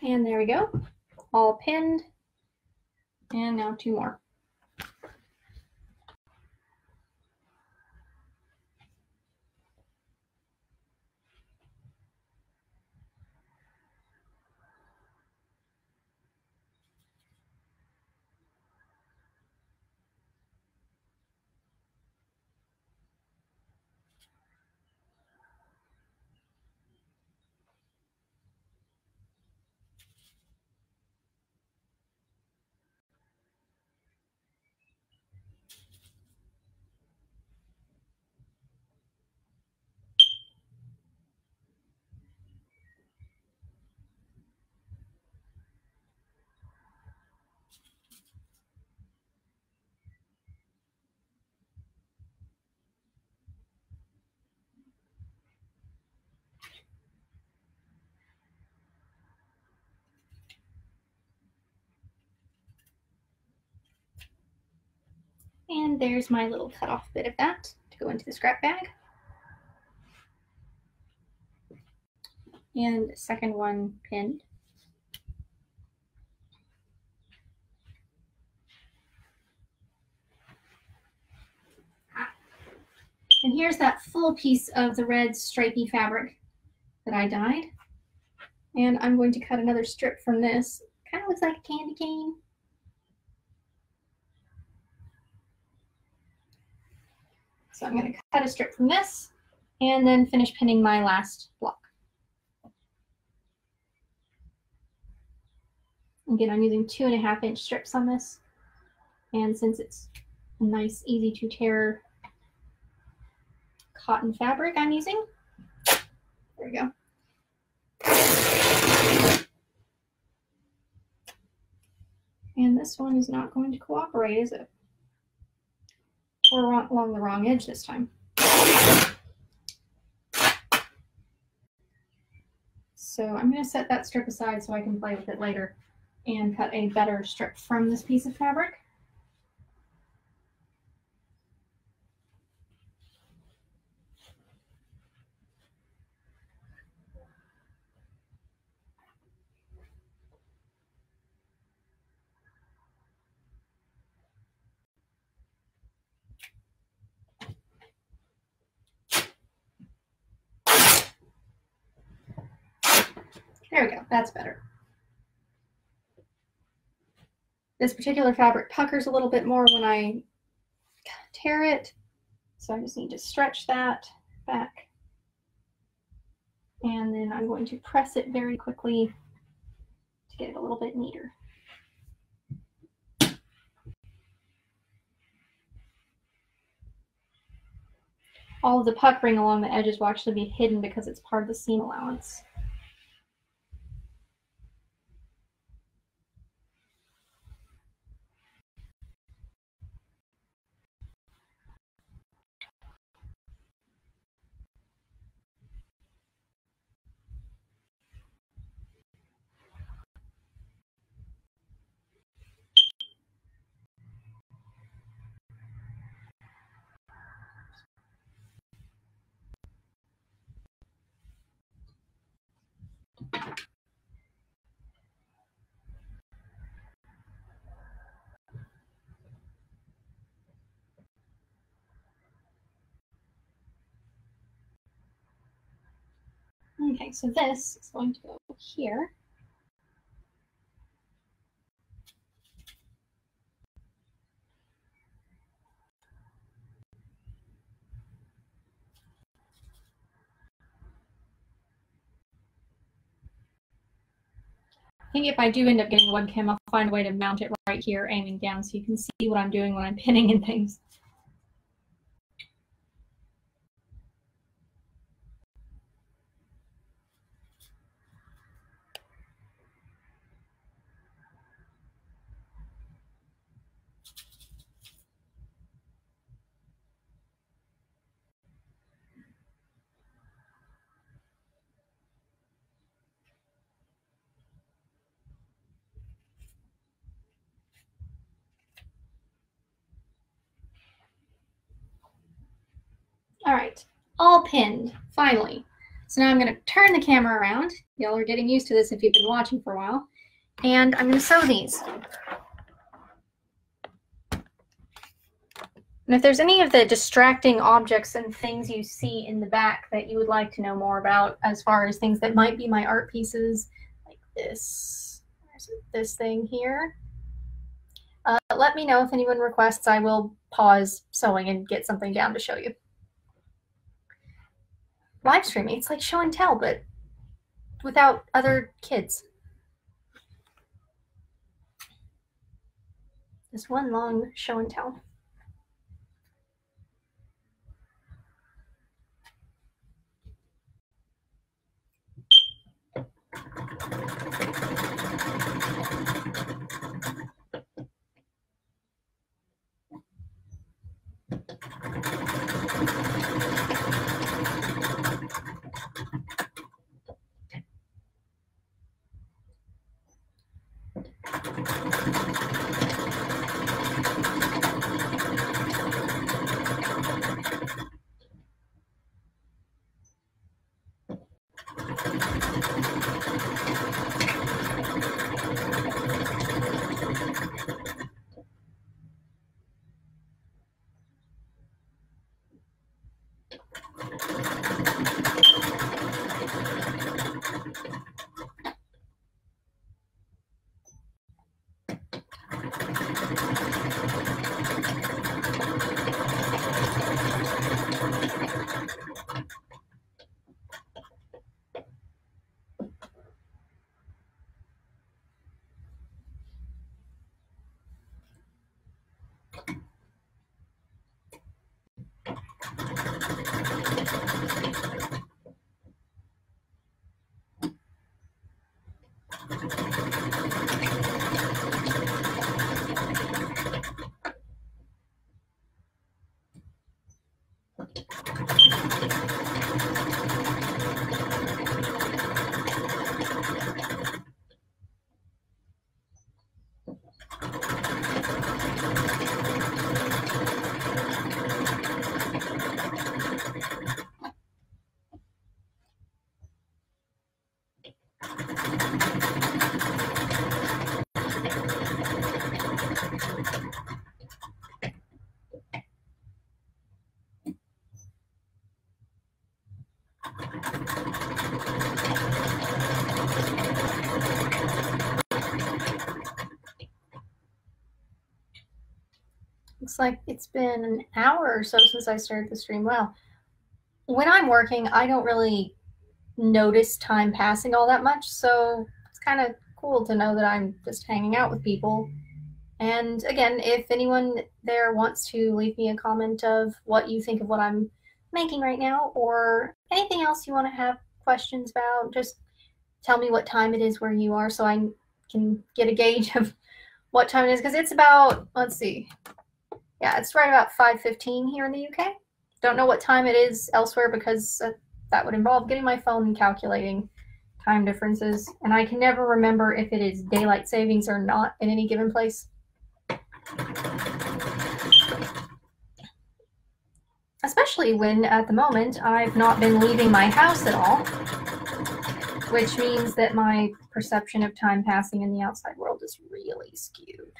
[SPEAKER 1] And there we go, all pinned. And now 2 more. And there's my little cut off bit of that to go into the scrap bag. And second one pinned. And here's that full piece of the red stripy fabric that I dyed. And I'm going to cut another strip from this. Kind of looks like a candy cane. So I'm going to cut a strip from this and then finish pinning my last block. Again, I'm using 2.5-inch strips on this. And since it's a nice, easy to tear cotton fabric I'm using, there we go. And this one is not going to cooperate, is it? Or along the wrong edge this time. So I'm going to set that strip aside so I can play with it later and cut a better strip from this piece of fabric. There we go, that's better. This particular fabric puckers a little bit more when I tear it, so I just need to stretch that back. And then I'm going to press it very quickly to get it a little bit neater. All of the puckering along the edges will actually be hidden because it's part of the seam allowance. Okay, so this is going to go here. I think if I do end up getting a webcam, I'll find a way to mount it right here, aiming down, so you can see what I'm doing when I'm pinning and things. All right, all pinned, finally. So now I'm going to turn the camera around. Y'all are getting used to this if you've been watching for a while. And I'm going to sew these. And if there's any of the distracting objects and things you see in the back that you would like to know more about, as far as things that might be my art pieces, like this thing here, let me know if anyone requests. I will pause sewing and get something down to show you. Live streaming, it's like show and tell, but without other kids. Just one long show and tell. Looks like it's been an hour or so since I started the stream. Wow. When I'm working, I don't really notice time passing all that much, so it's kind of cool to know that I'm just hanging out with people. And again, if anyone there wants to leave me a comment of what you think of what I'm making right now, or anything else you want to have questions about, just tell me what time it is where you are so I can get a gauge of what time it is, because it's about, let's see, yeah, it's right about 5:15 here in the UK. Don't know what time it is elsewhere because that would involve getting my phone and calculating time differences, and I can never remember if it is daylight savings or not in any given place. Especially when, at the moment, I've not been leaving my house at all, which means that my perception of time passing in the outside world is really skewed.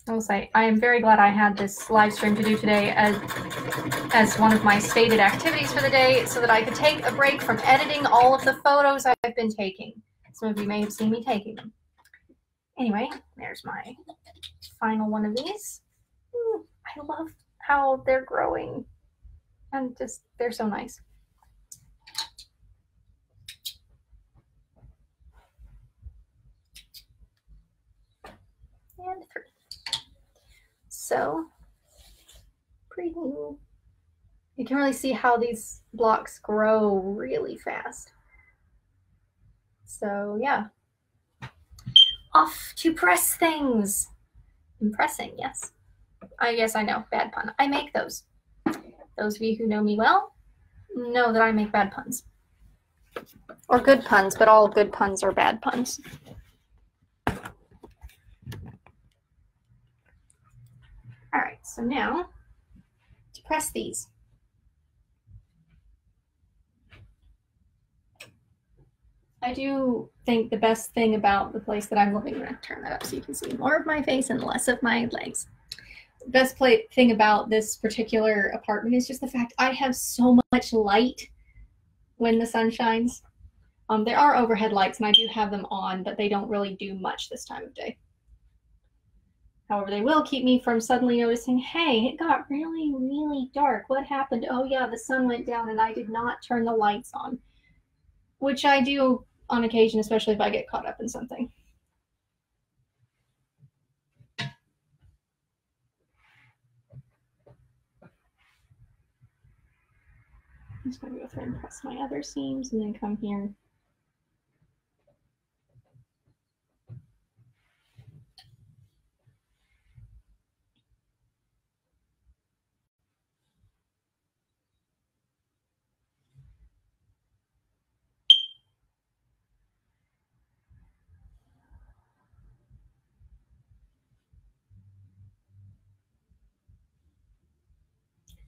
[SPEAKER 1] I will say, I am very glad I had this live stream to do today as one of my stated activities for the day, so that I could take a break from editing all of the photos I've been taking. Some of you may have seen me taking them. Anyway, there's my final one of these. Ooh, I love how they're growing, and just, they're so nice. And 3. So, pretty cool. You can really see how these blocks grow really fast. So yeah, off to press things. Impressing, yes. Yes, I know, bad pun. I make those. Those of you who know me well know that I make bad puns. Or good puns, but all good puns are bad puns. All right, so now to press these. I do think the best thing about the place that I'm living, I'm going to turn that up so you can see more of my face and less of my legs. The best thing about this particular apartment is just the fact I have so much light when the sun shines. There are overhead lights, and I do have them on, but they don't really do much this time of day. However, they will keep me from suddenly noticing, hey, it got really, really dark. What happened? Oh yeah, the sun went down and I did not turn the lights on, which I do on occasion, especially if I get caught up in something. I'm just going to go through and press my other seams and then come here.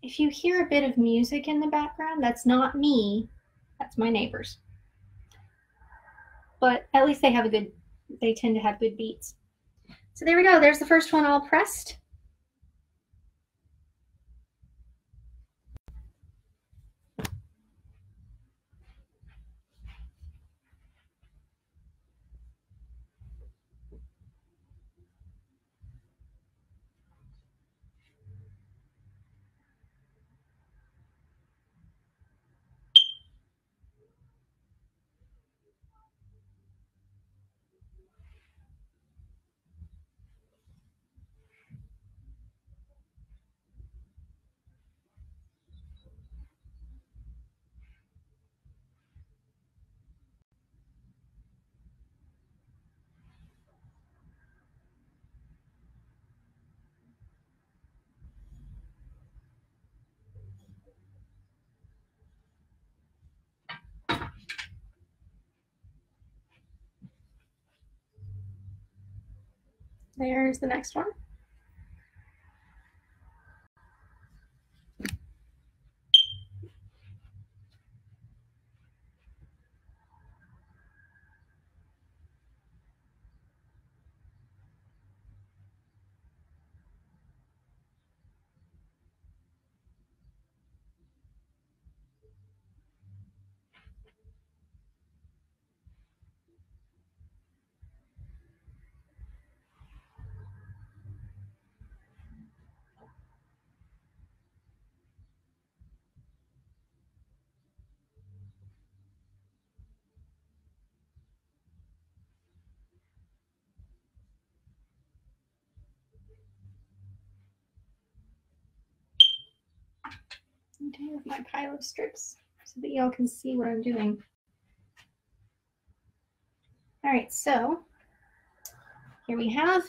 [SPEAKER 1] If you hear a bit of music in the background, that's not me, that's my neighbors. But at least they tend to have good beats. So there we go, there's the first one all pressed. There's the next one. Okay, with my pile of strips so that y'all can see what I'm doing. All right, so here we have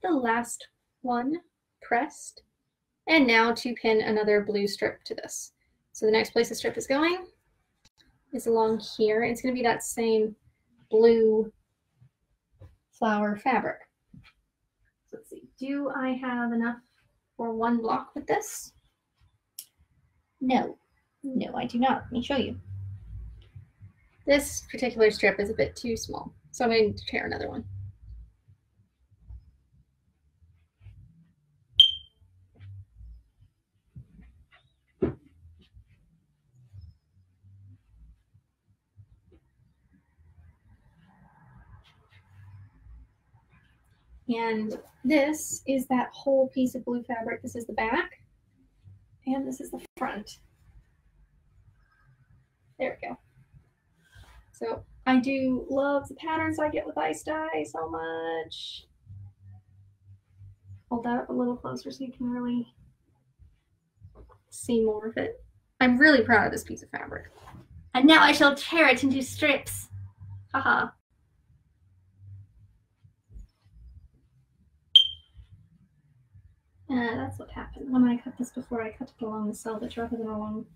[SPEAKER 1] the last one pressed, and now to pin another blue strip to this. So the next place the strip is going is along here, and it's going to be that same blue flower fabric. So let's see, do I have enough for one block with this? No, I do not. Let me show you. This particular strip is a bit too small, so I'm going to tear another one. And this is that whole piece of blue fabric. This is the back, and this is the front. There we go. So I do love the patterns I get with ice dye so much. Hold that up a little closer so you can really see more of it. I'm really proud of this piece of fabric. And now I shall tear it into strips. Haha. That's what happened when I cut this before. I cut it along the selvage rather than along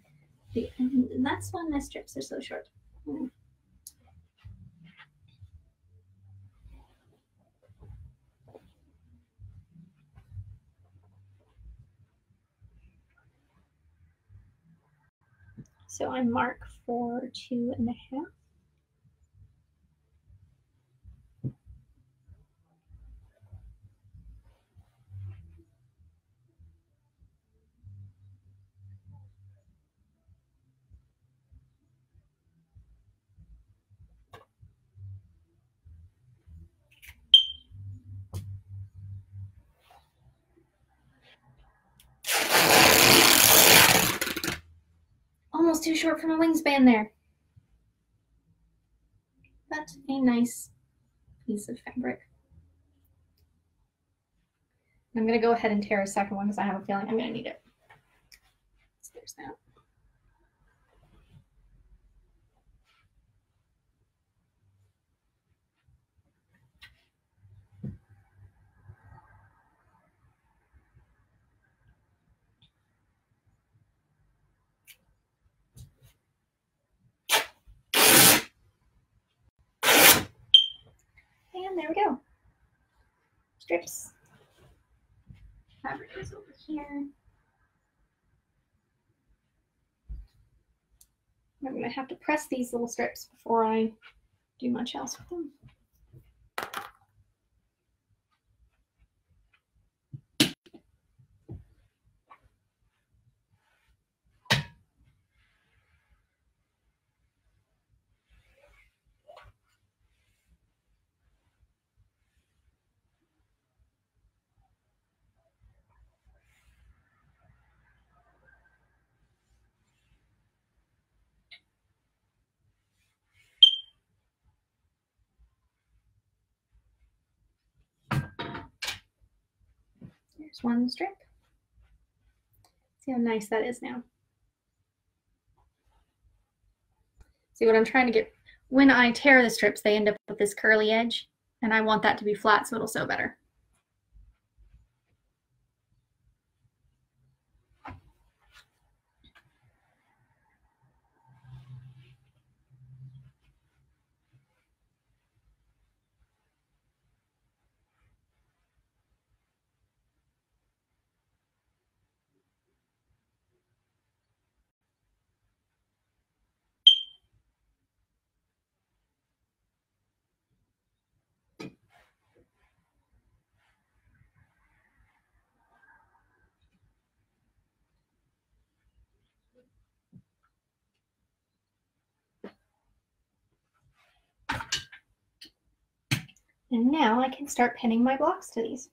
[SPEAKER 1] the end. And that's when the strips are so short. So I mark for 2.5. Almost too short for my wingspan there. But a nice piece of fabric. I'm going to go ahead and tear a second one because I have a feeling I'm going to need it. So there's that. And there we go. Strips. Fabric is over here. I'm going to have to press these little strips before I do much else with them. There's one strip. See how nice that is now. See what I'm trying to get, when I tear the strips, they end up with this curly edge, and I want that to be flat so it'll sew better. And now I can start pinning my blocks to these.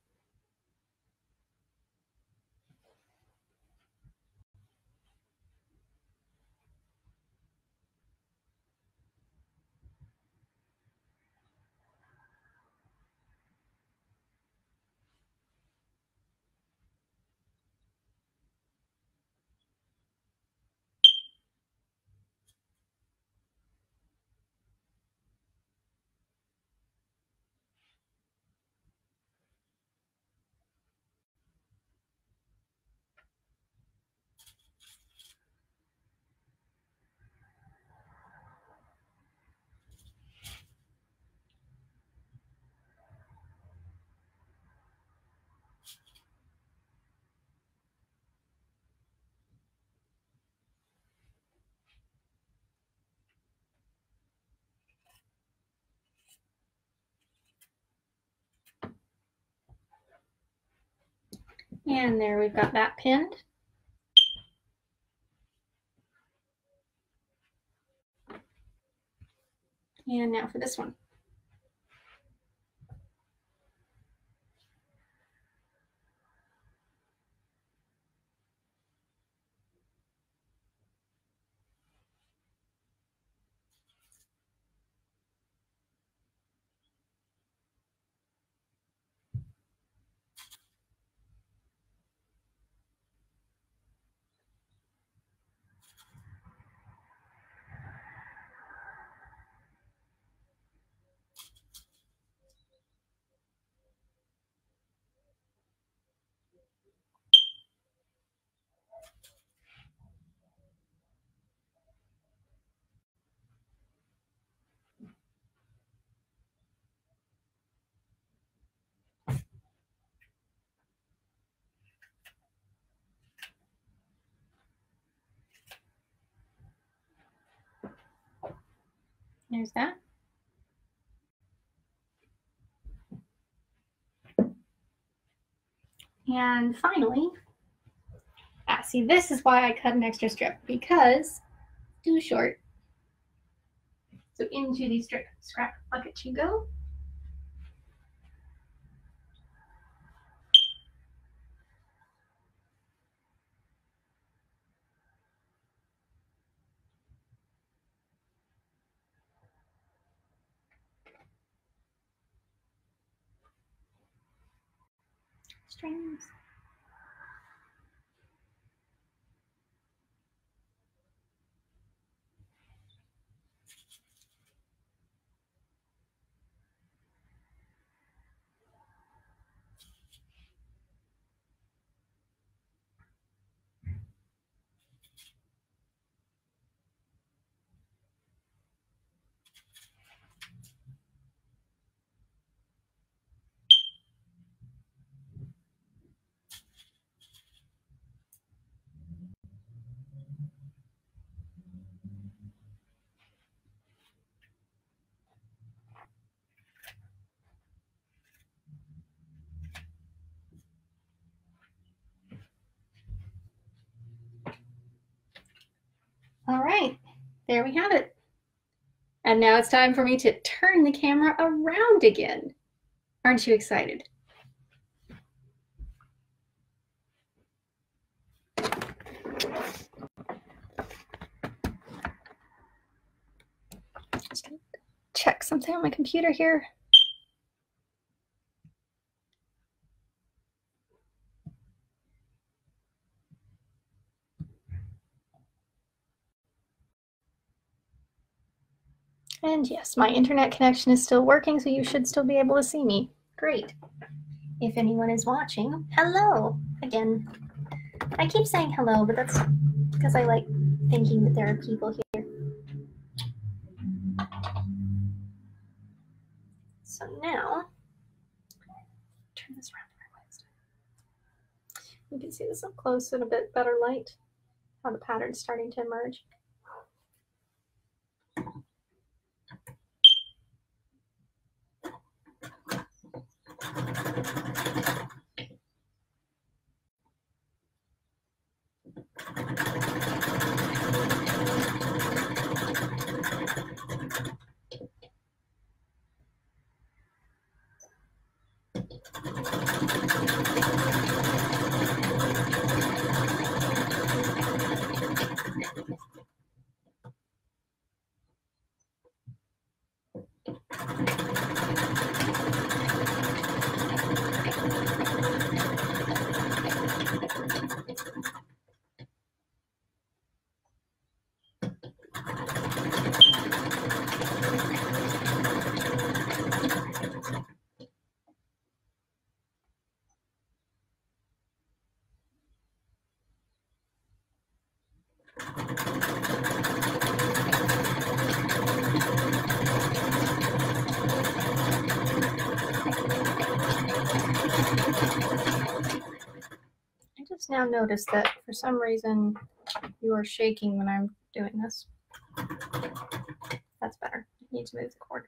[SPEAKER 1] And there we've got that pinned. And now for this one. There's that. And finally, see, this is why I cut an extra strip, because too short. So into the scrap bucket you go. Streams. All right, there we have it. And now it's time for me to turn the camera around again. Aren't you excited? Just gonna check something on my computer here. And yes, my internet connection is still working, so you should still be able to see me. Great. If anyone is watching, hello again. I keep saying hello, but that's because I like thinking that there are people here. So now, turn this around. You can see this up close in a bit better light, how the pattern's starting to emerge. now notice that for some reason you are shaking when I'm doing this. That's better. I need to move the cord.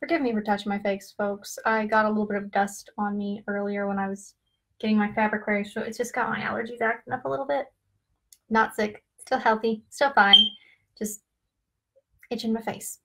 [SPEAKER 1] Forgive me for touching my face, folks. I got a little bit of dust on me earlier when I was getting my fabric ready, so it's just got my allergies acting up a little bit. Not sick, still healthy, still fine, just itching my face.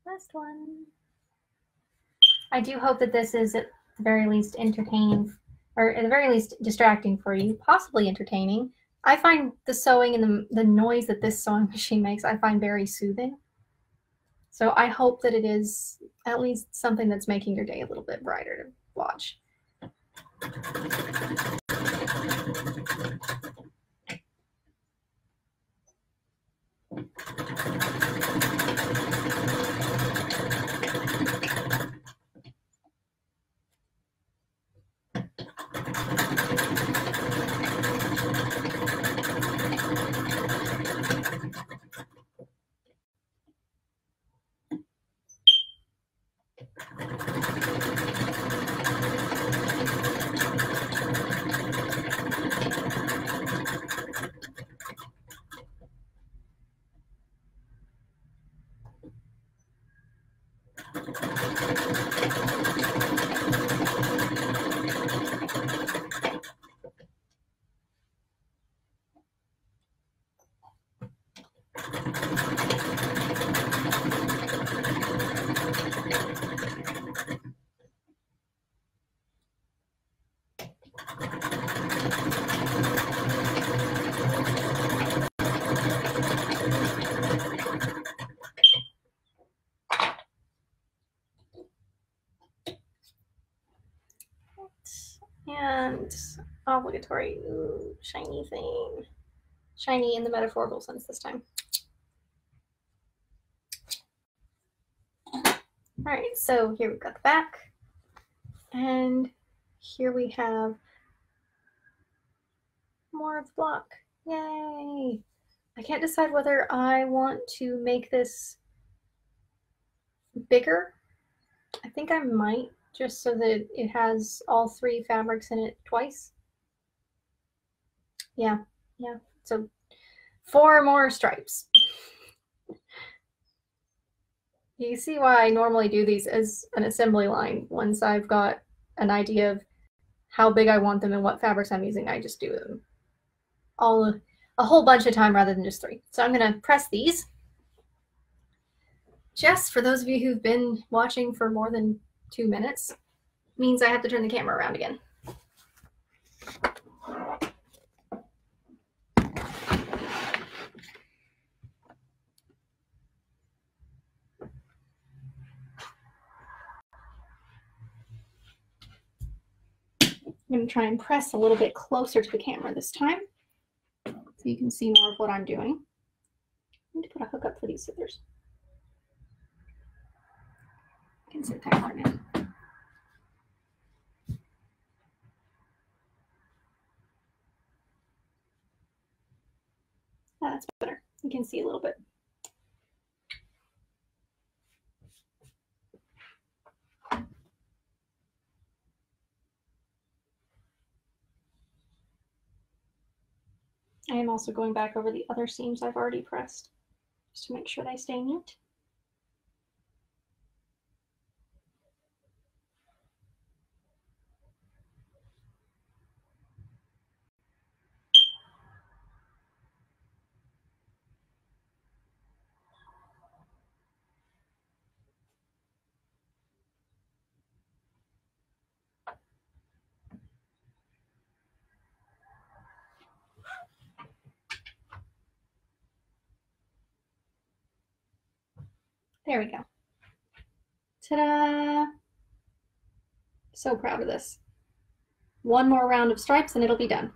[SPEAKER 1] Last one. I do hope that this is at the very least entertaining, or at the very least distracting for you, possibly entertaining. I find the sewing and the noise that this sewing machine makes, I find very soothing. So I hope that it is at least something that's making your day a little bit brighter to watch. And obligatory, ooh, shiny thing. Shiny in the metaphorical sense this time. All right, so here we've got the back. And here we have more of the block. Yay! I can't decide whether I want to make this bigger. I think I might, just so that it has all three fabrics in it twice. Yeah. So 4 more stripes. You see why I normally do these as an assembly line. Once I've got an idea of how big I want them and what fabrics I'm using, I just do them all a whole bunch of time rather than just 3. So I'm going to press these. Just for those of you who've been watching for more than 2 minutes, means I have to turn the camera around again. I'm going to try and press a little bit closer to the camera this time so you can see more of what I'm doing. I need to put a hook up for these scissors. I can sit that one in. Oh, that's better. You can see a little bit. I am also going back over the other seams I've already pressed just to make sure they stay neat. There we go. Ta-da! So proud of this. One more round of stripes and it'll be done.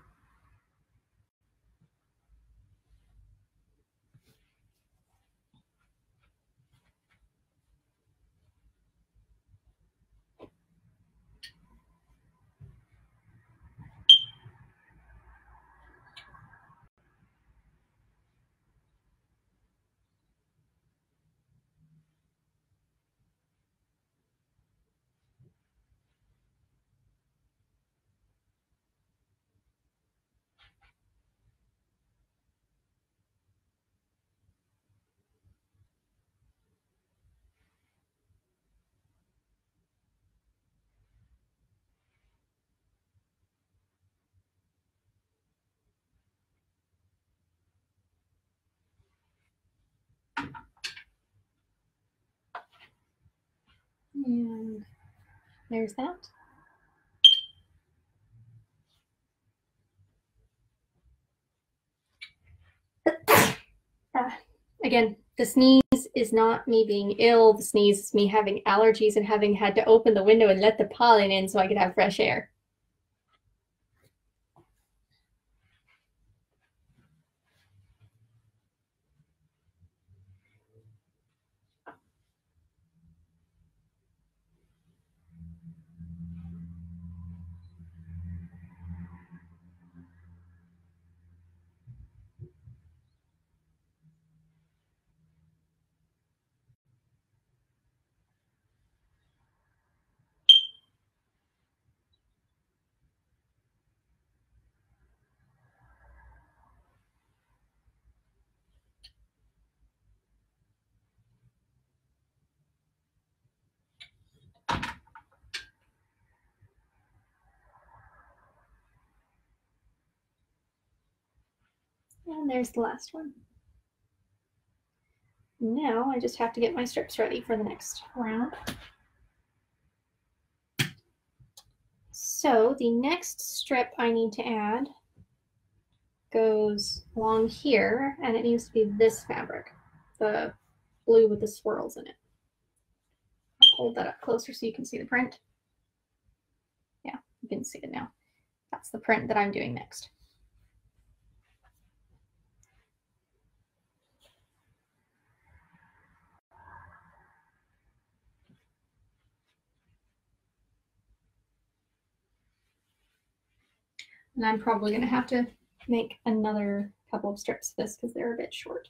[SPEAKER 1] And there's that. Again, the sneeze is not me being ill. The sneeze is me having allergies and having had to open the window and let the pollen in so I could have fresh air. And there's the last one. Now I just have to get my strips ready for the next round. So the next strip I need to add goes along here, and it needs to be this fabric, the blue with the swirls in it. I'll hold that up closer so you can see the print. Yeah, you can see it now. That's the print that I'm doing next. And I'm probably going to have to make another couple of strips of this because they're a bit short.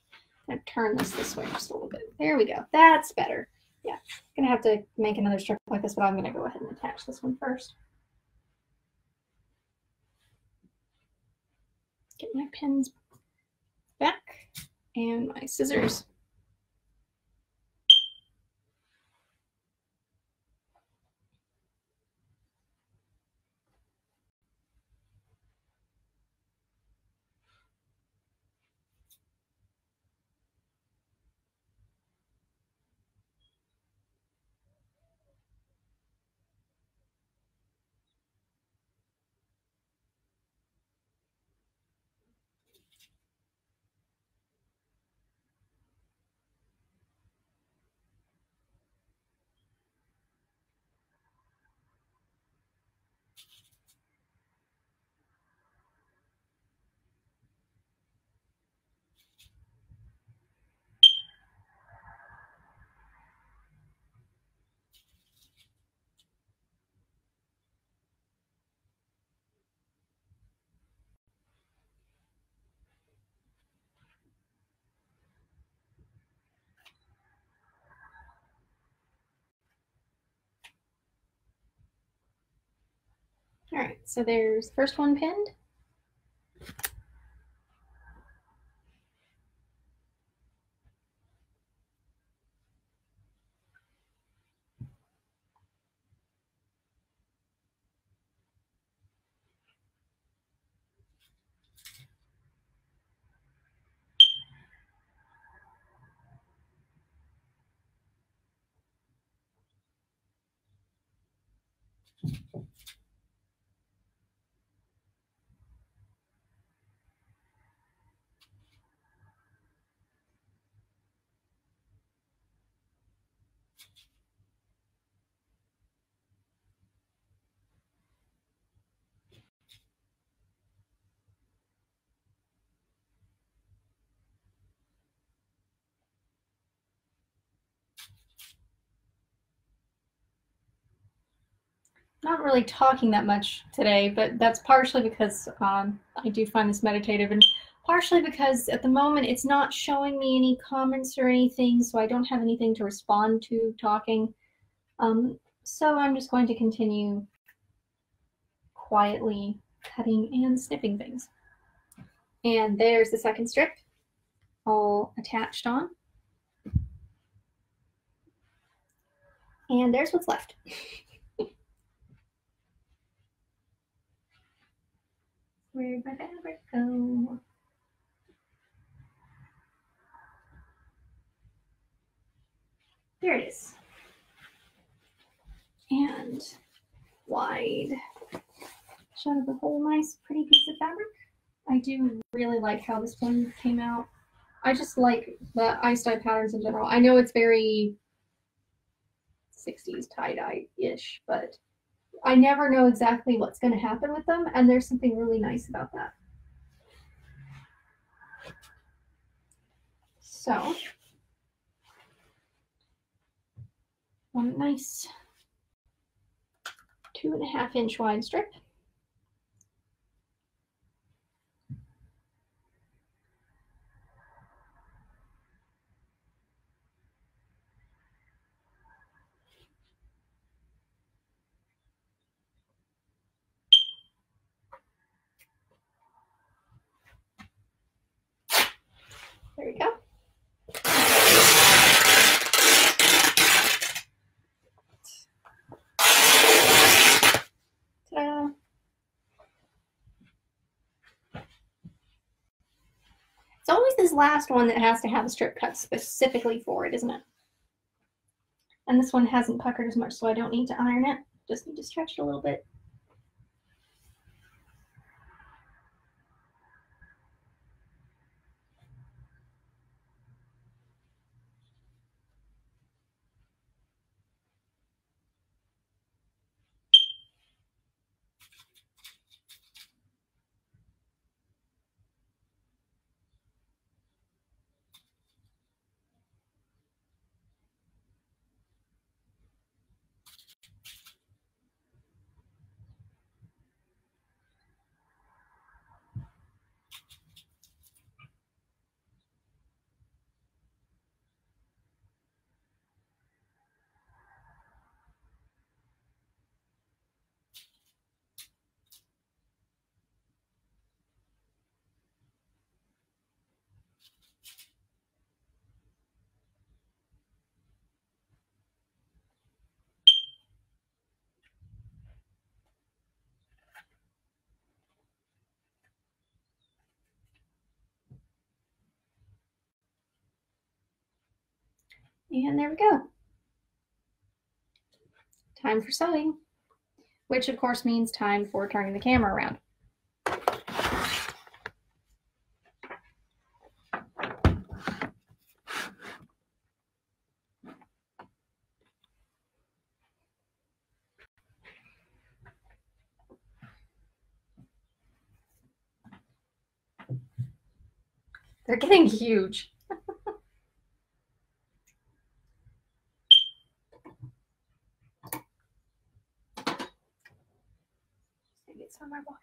[SPEAKER 1] I'm going to turn this way just a little bit. There we go. That's better. Yeah, I'm going to have to make another strip like this, but I'm going to go ahead and attach this one first. Get my pins back and my scissors. All right, so there's the first one pinned. Not really talking that much today, but that's partially because I do find this meditative, and partially because at the moment it's not showing me any comments or anything, so I don't have anything to respond to talking. So I'm just going to continue quietly cutting and snipping things. And there's the second strip, all attached on. And there's what's left. Where'd my fabric go? There it is. And wide. Shot of a whole nice pretty piece of fabric. I do really like how this one came out. I just like the ice dye patterns in general. I know it's very 60s tie-dye-ish, but I never know exactly what's going to happen with them, and there's something really nice about that. So, one nice 2.5 inch wide strip. There we go. Ta-da. It's always this last one that has to have a strip cut specifically for it, isn't it? And this one hasn't puckered as much, so I don't need to iron it. Just need to stretch it a little bit. And there we go. Time for sewing, which of course means time for turning the camera around. They're getting huge. Get some of my water.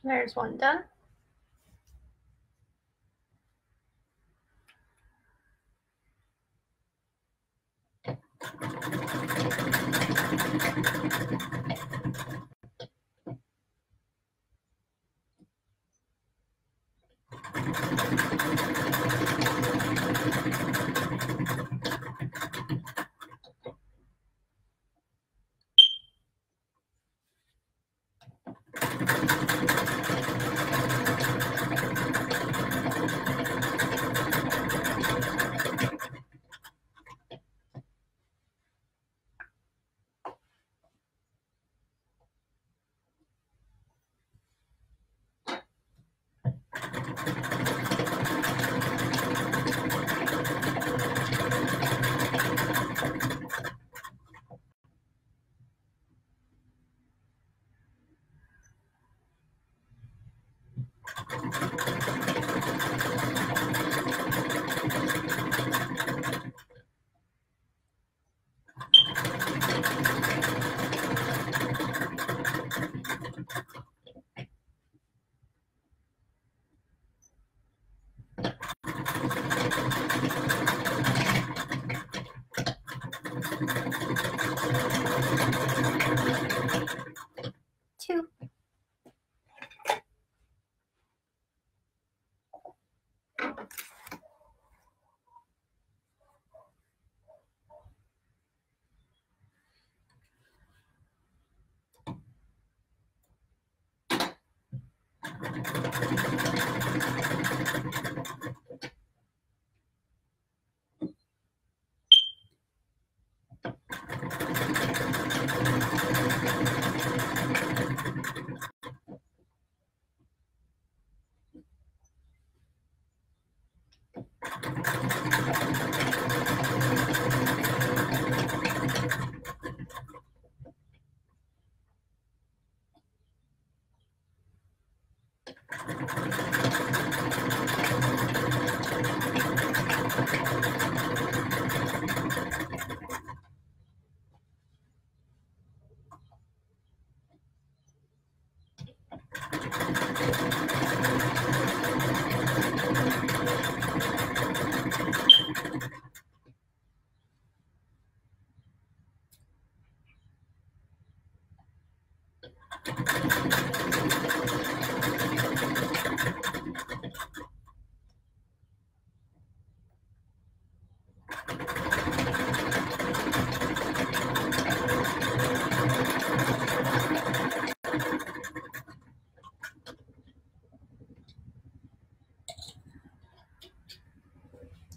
[SPEAKER 1] There's one done. Two.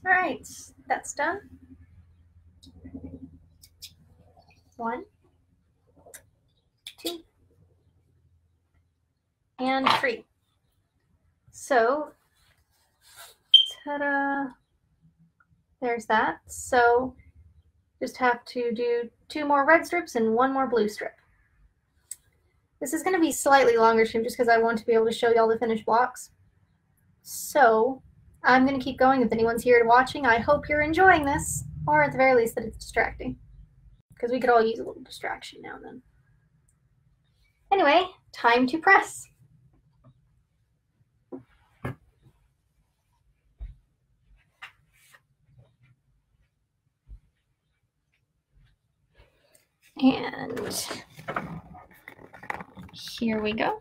[SPEAKER 1] All right, that's done. 1, 2, and 3. So, ta-da, there's that. So, just have to do 2 more red strips and 1 more blue strip. This is going to be slightly longer stream just because I want to be able to show y'all the finished blocks. So, I'm going to keep going. If anyone's here watching, I hope you're enjoying this, or at the very least that it's distracting, because we could all use a little distraction now and then. Anyway, time to press. And here we go.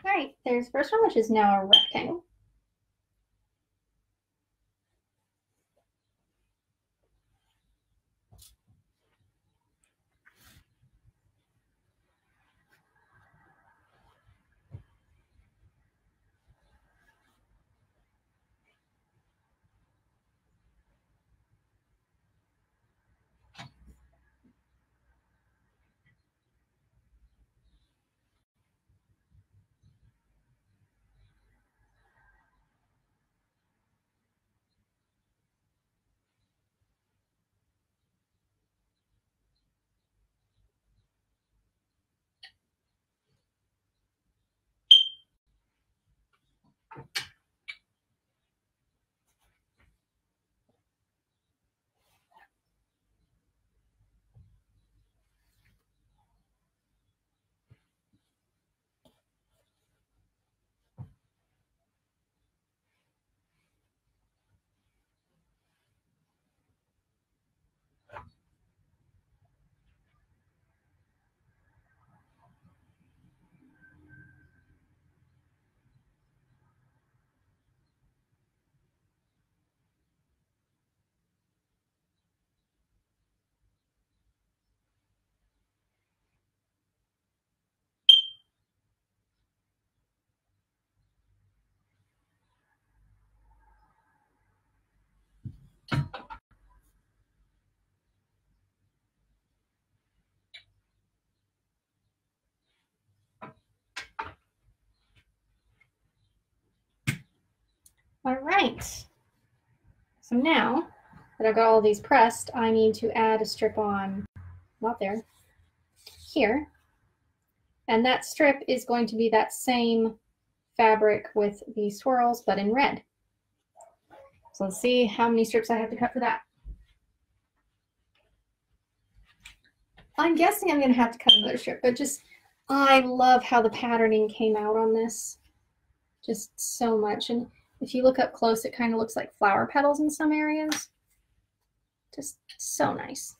[SPEAKER 1] All right, there's the first one, which is now a rectangle. All right. So now that I've got all these pressed, I need to add a strip on, not there, here. And that strip is going to be that same fabric with the swirls, but in red. So let's see how many strips I have to cut for that. I'm guessing I'm going to have to cut another strip, but just, I love how the patterning came out on this. Just so much. And if you look up close, it kind of looks like flower petals in some areas. Just so nice.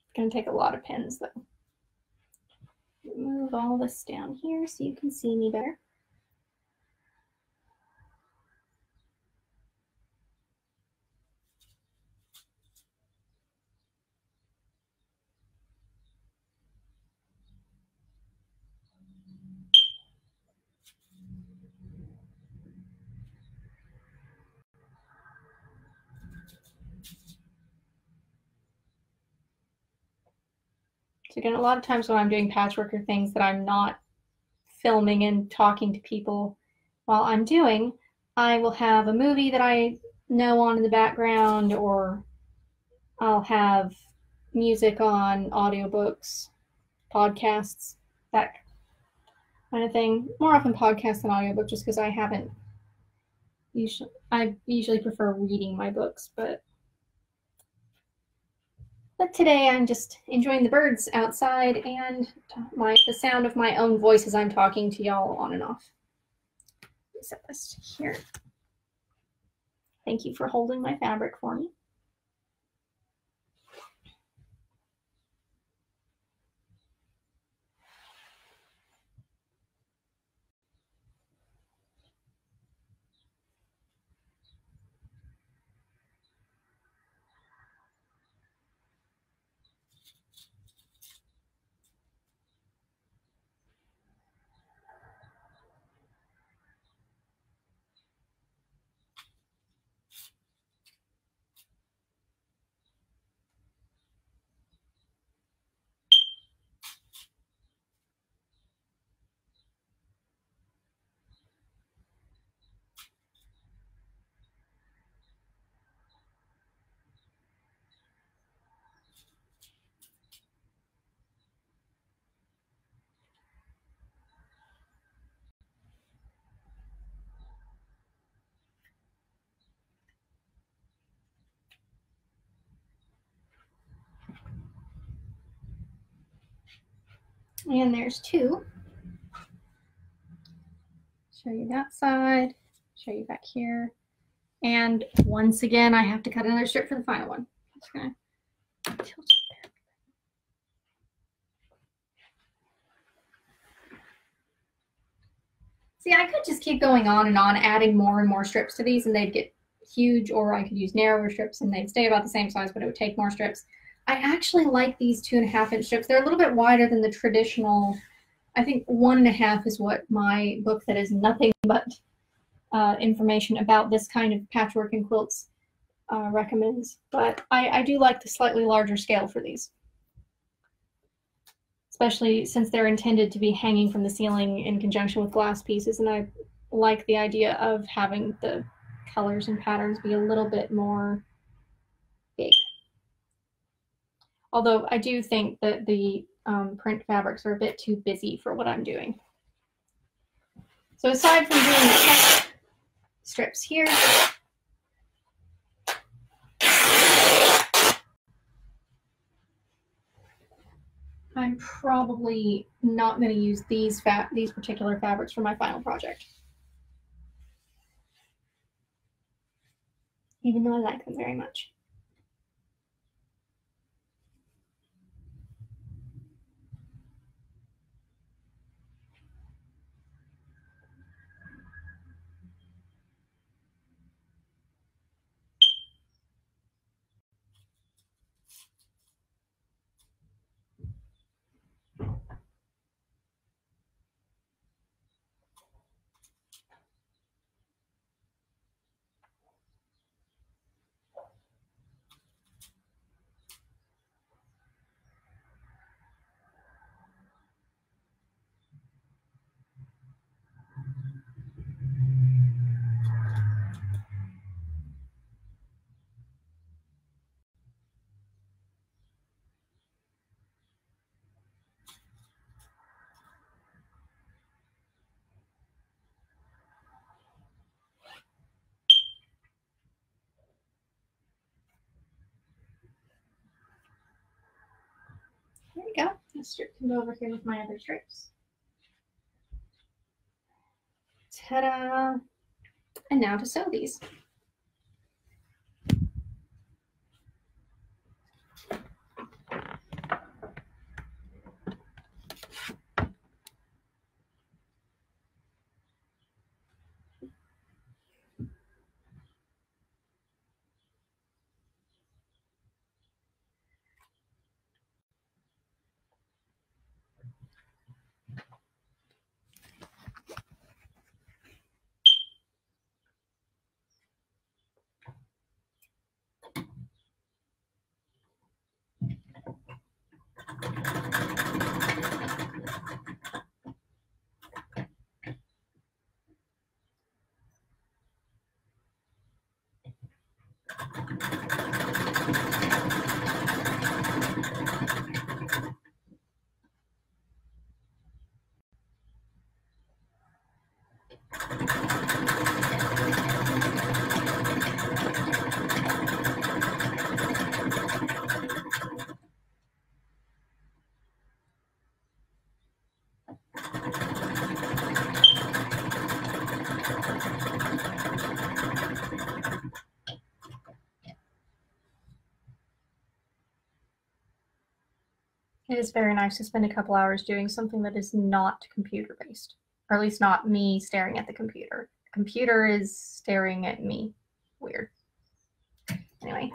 [SPEAKER 1] It's going to take a lot of pins though. Move all this down here so you can see me better. So again, a lot of times when I'm doing patchwork or things that I'm not filming and talking to people while I'm doing, I will have a movie that I know on in the background, or I'll have music on, audiobooks, podcasts, that kind of thing. More often podcasts than audiobook, just because I usually prefer reading my books, but today I'm just enjoying the birds outside and the sound of my own voice as I'm talking to y'all on and off. Let me set this here. Thank you for holding my fabric for me. And there's two. Show you that side, show you back here. And once again, I have to cut another strip for the final one. Just gonna tilt it there. See, I could just keep going on and on, adding more and more strips to these, and they'd get huge, or I could use narrower strips and they'd stay about the same size, but it would take more strips. I actually like these 2.5-inch strips. They're a little bit wider than the traditional. I think 1.5 is what my book that is nothing but information about this kind of patchwork and quilts recommends. But I do like the slightly larger scale for these, especially since they're intended to be hanging from the ceiling in conjunction with glass pieces, and I like the idea of having the colors and patterns be a little bit more big. Although I do think that the print fabrics are a bit too busy for what I'm doing. So aside from doing the text strips here, I'm probably not going to use these particular fabrics for my final project, even though I like them very much. There we go. This strip can go over here with my other strips. Ta-da! And now to sew these. It is very nice to spend a couple hours doing something that is not computer-based, or at least not me staring at the computer. The computer is staring at me. Weird. Anyway.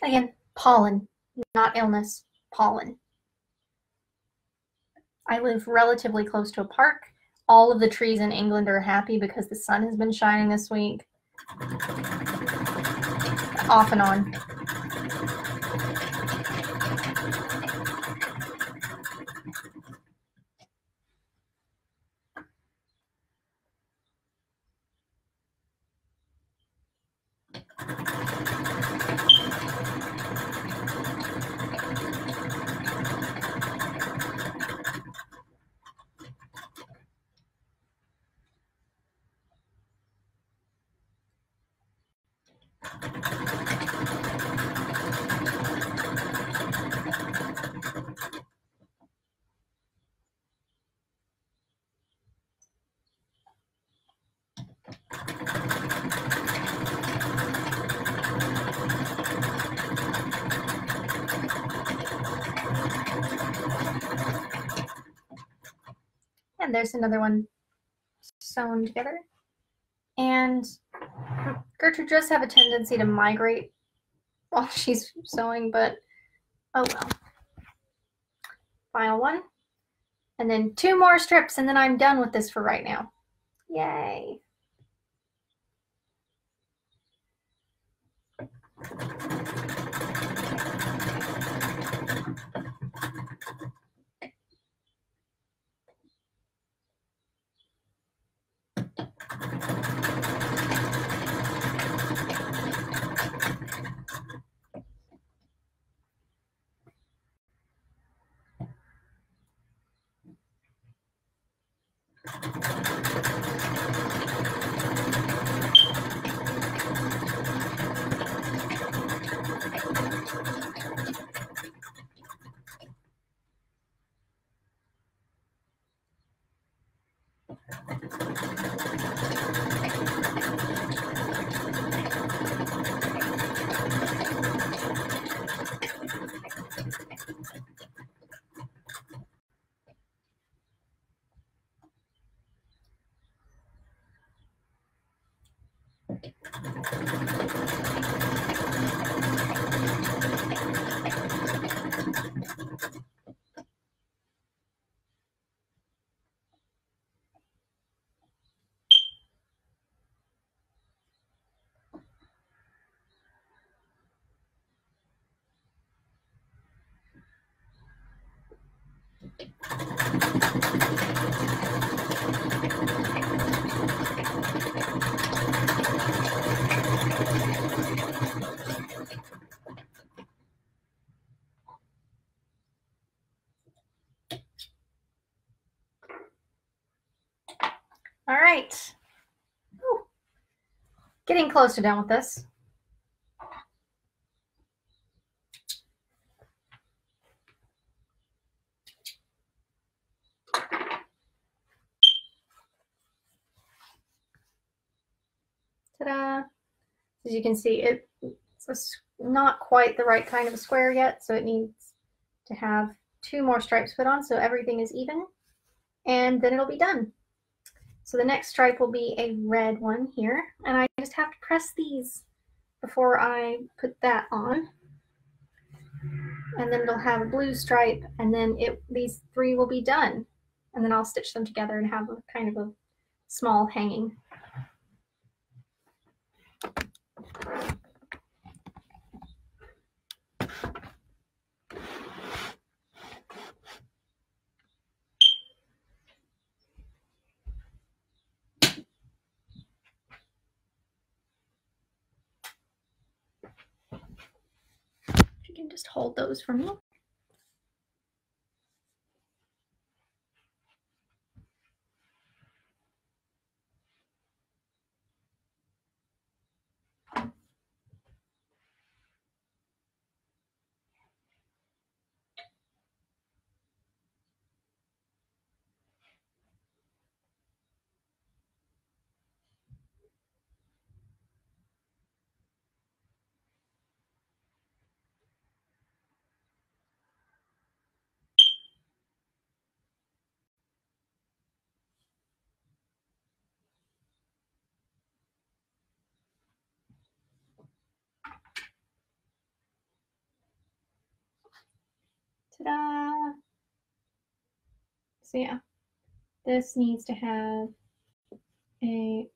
[SPEAKER 1] Again, pollen, not illness, pollen. I live relatively close to a park. All of the trees in England are happy because the sun has been shining this week. Off and on. And there's another one sewn together. And Gertrude does have a tendency to migrate while she's sewing, but oh well. Final one. And then 2 more strips, and then I'm done with this for right now. Yay. All right. Ooh. Getting close to done with this. Ta-da. As you can see, it's not quite the right kind of a square yet, so it needs to have 2 more stripes put on so everything is even, and then it'll be done. So the next stripe will be a red one here, and I just have to press these before I put that on. And then it'll have a blue stripe, and then these 3 will be done. And then I'll stitch them together and have a kind of a small hanging. You can just hold those for me. Ta-da! So yeah, this needs to have I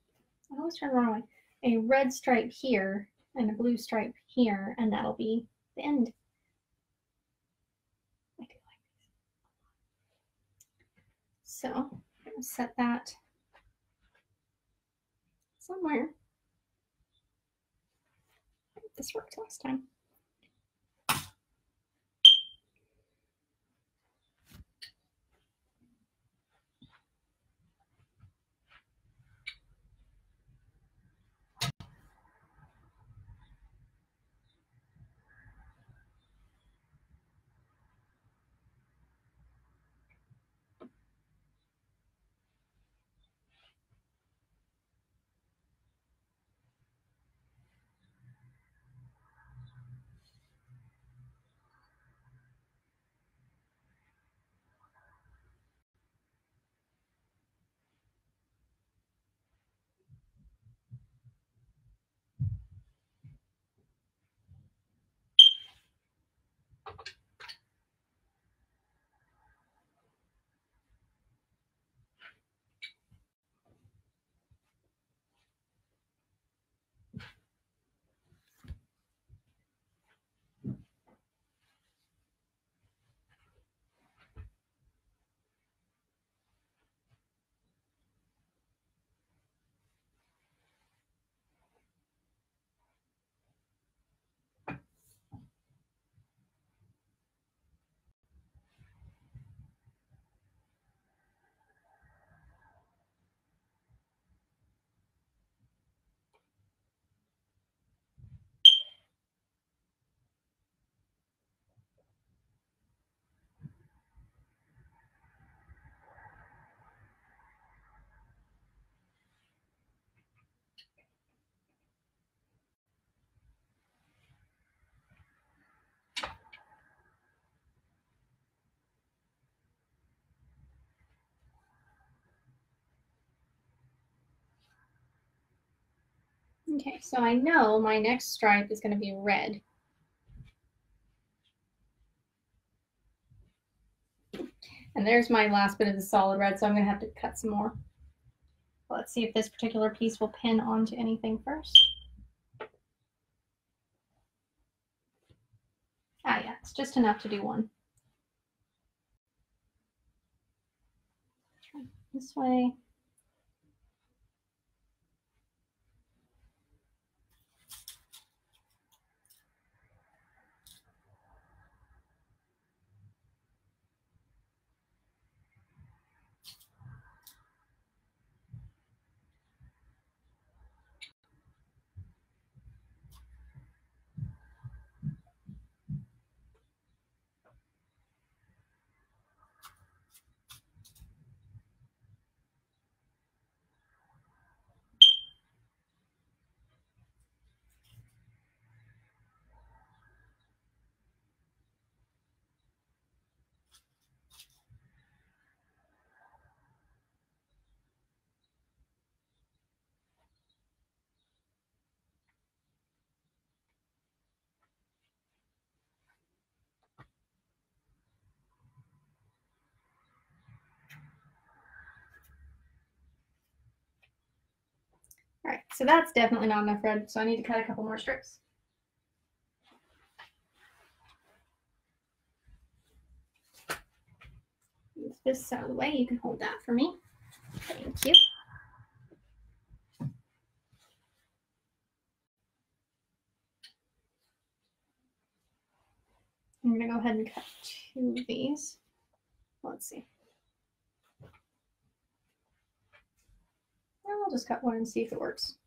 [SPEAKER 1] always turn the wrong way, a red stripe here and a blue stripe here, and that'll be the end. I do like these. So I'm going to set that somewhere. This worked last time. Okay, so I know my next stripe is going to be red. And there's my last bit of the solid red, so I'm going to have to cut some more. Let's see if this particular piece will pin onto anything first. Ah, yeah, it's just enough to do one. Try this way. All right, so that's definitely not enough red, so I need to cut a couple more strips. Move this out of the way. You can hold that for me. Thank you. I'm going to go ahead and cut 2 of these. Let's see. I'll just cut one and see if it works.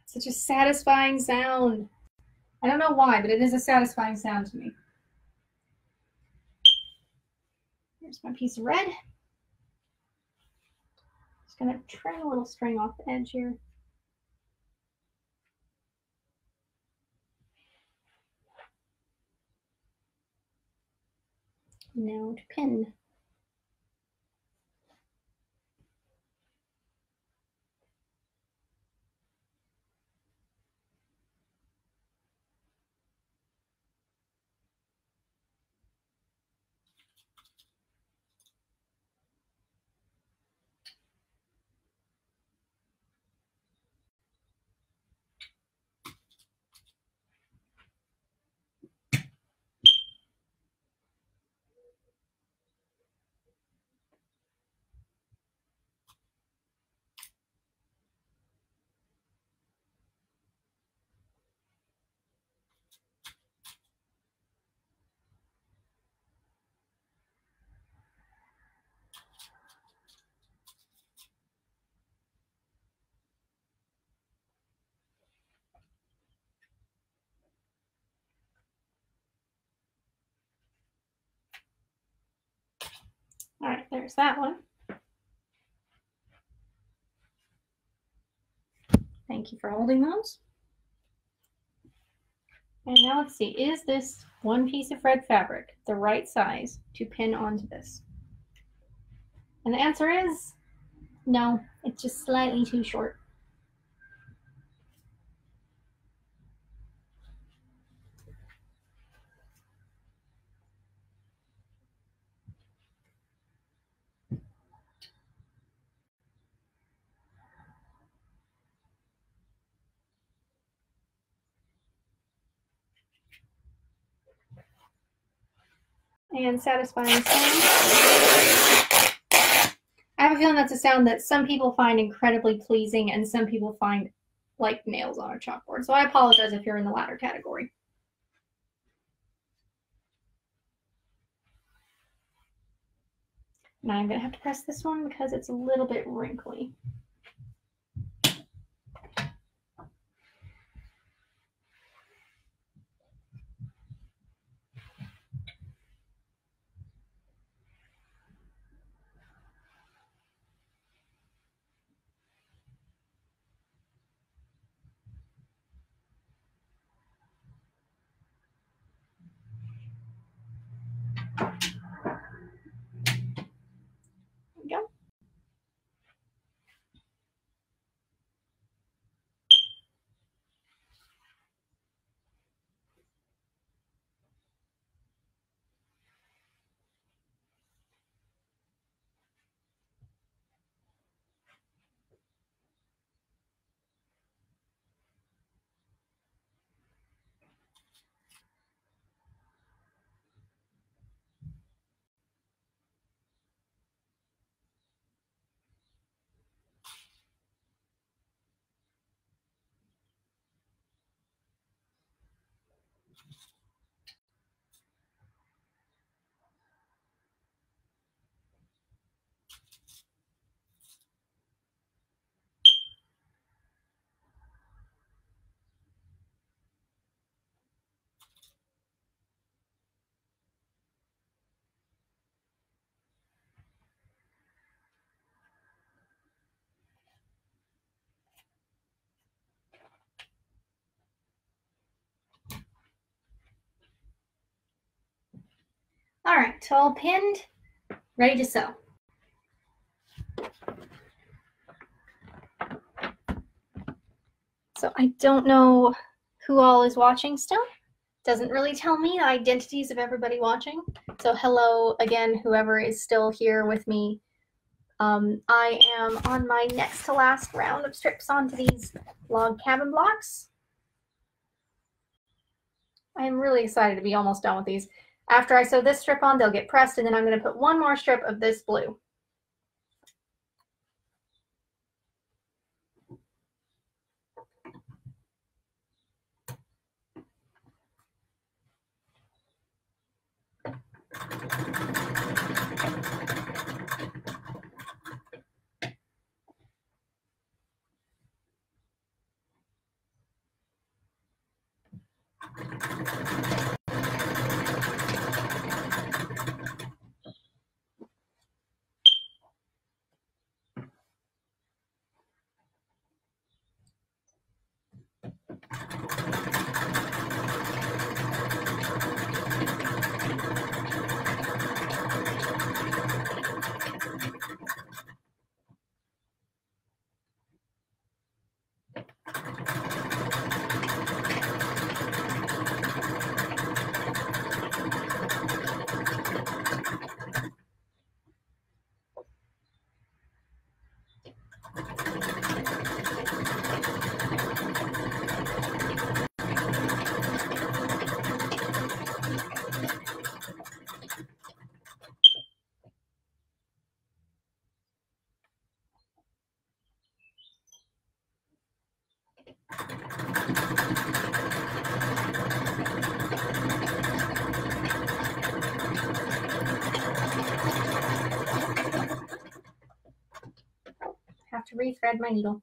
[SPEAKER 1] Such a satisfying sound. I don't know why, but it is a satisfying sound to me. Here's my piece of red. Just gonna trim a little string off the edge here. go to pin. All right, there's that one. Thank you for holding those. And now let's see, is this one piece of red fabric the right size to pin onto this? And the answer is no, it's just slightly too short. And satisfying sound. I have a feeling that's a sound that some people find incredibly pleasing and some people find like nails on a chalkboard. So I apologize if you're in the latter category. Now I'm going to have to press this one because it's a little bit wrinkly. Go. All right, so all pinned, ready to sew. So I don't know who all is watching still. Doesn't really tell me the identities of everybody watching. So hello again, whoever is still here with me. I am on my next to last round of strips onto these log cabin blocks. I am really excited to be almost done with these. After I sew this strip on, they'll get pressed, and then I'm going to put one more strip of this blue. have to rethread my needle.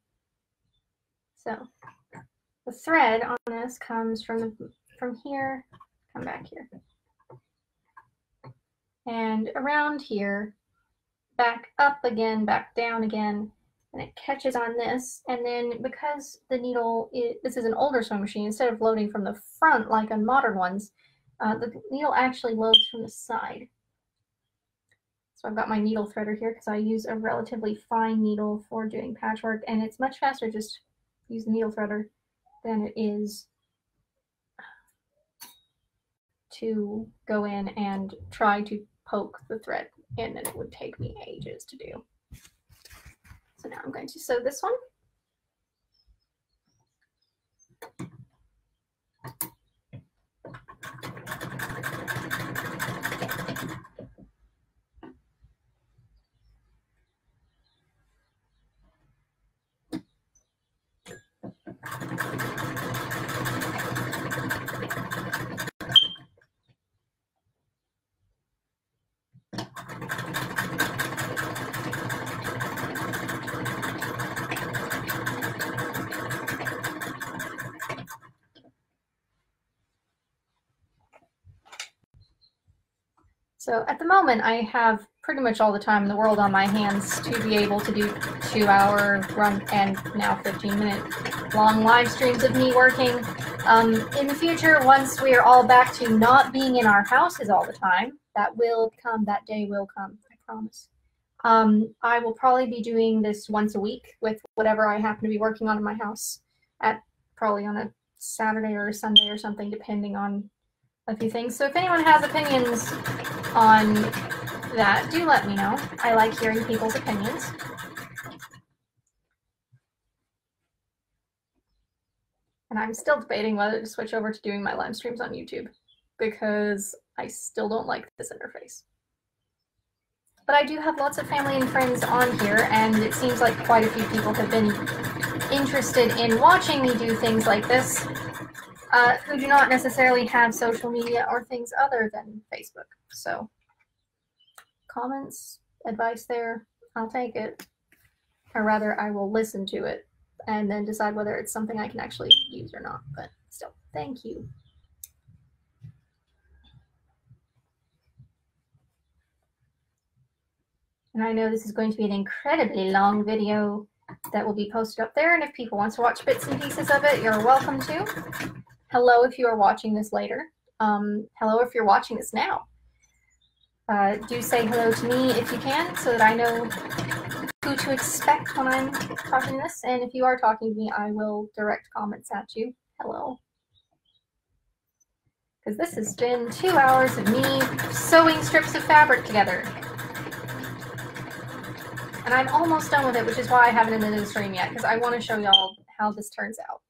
[SPEAKER 1] So the thread on this comes from here, come back here, and around here, back up again, back down again, and it catches on this. And then because the needle, this is an older sewing machine, instead of loading from the front like on modern ones, the needle actually loads from the side. So I've got my needle threader here because I use a relatively fine needle for doing patchwork, and it's much faster just use the needle threader than it is to go in and try to poke the thread in, and it would take me ages to do. So now I'm going to sew this one. So at the moment, I have pretty much all the time in the world on my hands to be able to do 2-hour run and now 15-minute long live streams of me working. In the future, once we are all back to not being in our houses all the time, that will come, that day will come, I promise. I will probably be doing this once a week with whatever I happen to be working on in my house, at probably on a Saturday or a Sunday or something, depending on a few things. So if anyone has opinions on that, do let me know. I like hearing people's opinions. And I'm still debating whether to switch over to doing my live streams on YouTube, because I still don't like this interface. But I do have lots of family and friends on here, and it seems like quite a few people have been interested in watching me do things like this, who do not necessarily have social media or things other than Facebook. So comments, advice there, I'll take it. Or rather, I will listen to it and then decide whether it's something I can actually use or not. But still, thank you. And I know this is going to be an incredibly long video that will be posted up there, and if people want to watch bits and pieces of it, you're welcome to. Hello if you are watching this later. Hello if you're watching this now. Do say hello to me if you can, so that I know who to expect when I'm talking this. And if you are talking to me, I will direct comments at you. Hello. Because this has been 2 hours of me sewing strips of fabric together. And I'm almost done with it, which is why I haven't ended the stream yet, because I want to show y'all how this turns out.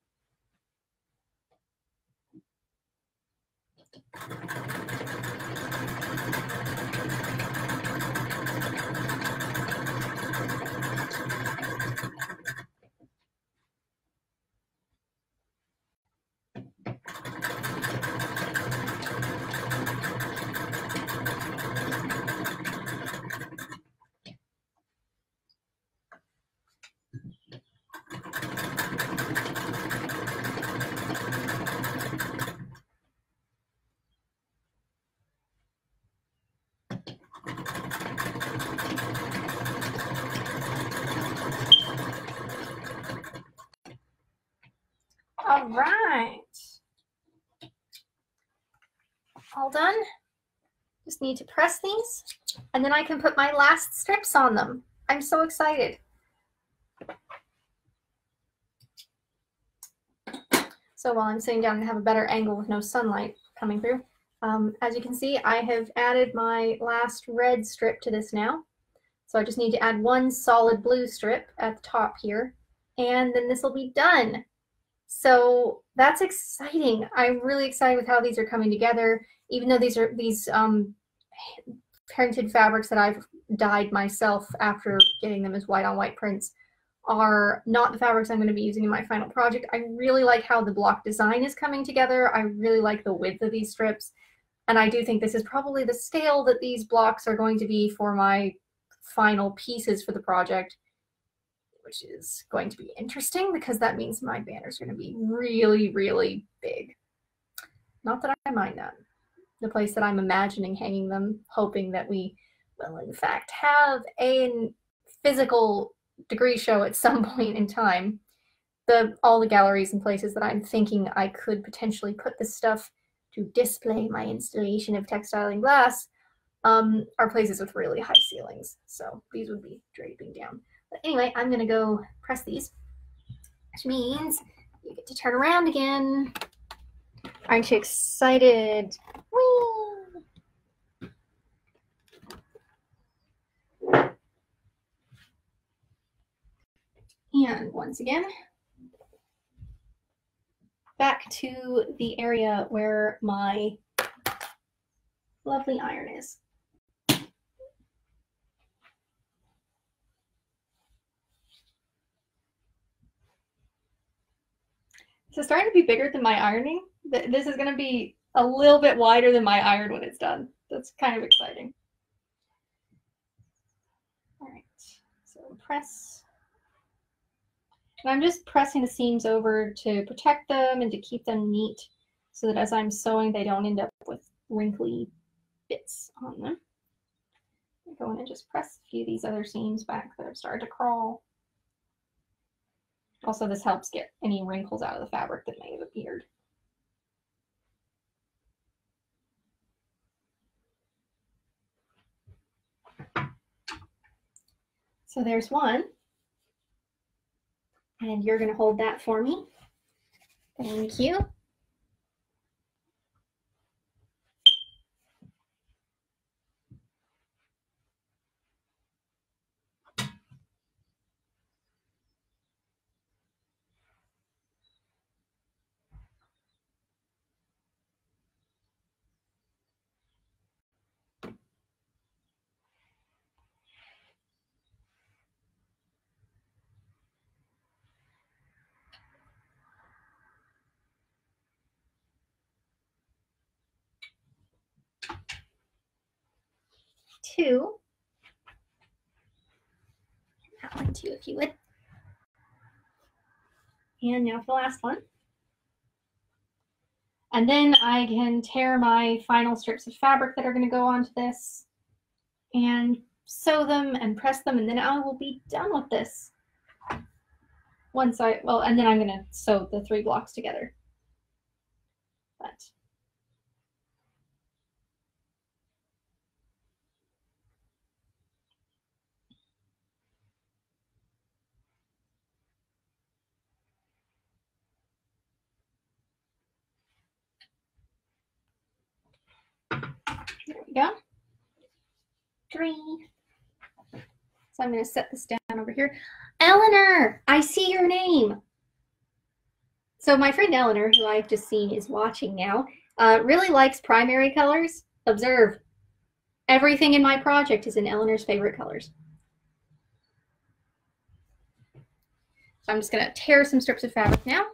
[SPEAKER 1] All right. All done. Just need to press these, and then I can put my last strips on them. I'm so excited. So while I'm sitting down and have a better angle with no sunlight coming through, as you can see, I have added my last red strip to this now. So I just need to add one solid blue strip at the top here, and then this will be done. So that's exciting. I'm really excited with how these are coming together, even though these are printed fabrics that I've dyed myself after getting them as white on white prints are not the fabrics I'm going to be using in my final project. I really like how the block design is coming together. I really like the width of these strips. And I do think this is probably the scale that these blocks are going to be for my final pieces for the project. which is going to be interesting because that means my banners are going to be really, really big. Not that I mind that. The place that I'm imagining hanging them, hoping that we will in fact have a physical degree show at some point in time. All the galleries and places that I'm thinking I could potentially put this stuff to display my installation of textile and glass are places with really high ceilings. So these would be draping down. But anyway, I'm going to go press these, which means you get to turn around again. Aren't you excited? Whee! And once again, back to the area where my lovely iron is. So it's starting to be bigger than my ironing. This is going to be a little bit wider than my iron when it's done. That's kind of exciting. All right, so press. And I'm just pressing the seams over to protect them and to keep them neat so that as I'm sewing, they don't end up with wrinkly bits on them. I go in and just press a few of these other seams back that have started to crawl. Also, this helps get any wrinkles out of the fabric that may have appeared. So there's one. And you're going to hold that for me. Thank you. Two. That one too, if you would. And now for the last one. And then I can tear my final strips of fabric that are going to go onto this and sew them and press them, and then I will be done with this. And then I'm going to sew the 3 blocks together. But there we go. 3. So I'm going to set this down over here. Eleanor, I see your name. So my friend Eleanor, who I've just seen is watching now, really likes primary colors. Observe, everything in my project is in Eleanor's favorite colors. So I'm just going to tear some strips of fabric now.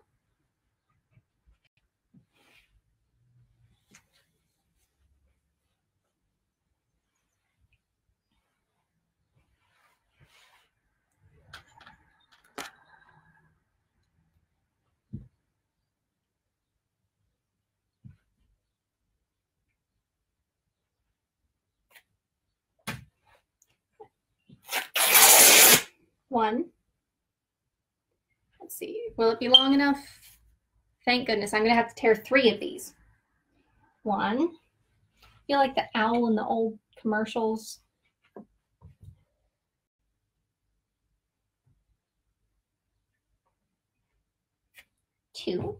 [SPEAKER 1] One. Let's see, will it be long enough? Thank goodness, I'm going to have to tear 3 of these. 1. I feel like the owl in the old commercials. 2.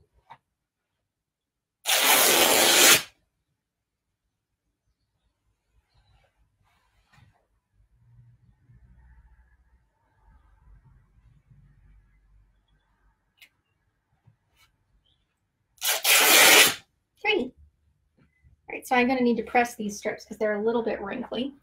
[SPEAKER 1] 3. All right, so I'm going to need to press these strips because they're a little bit wrinkly.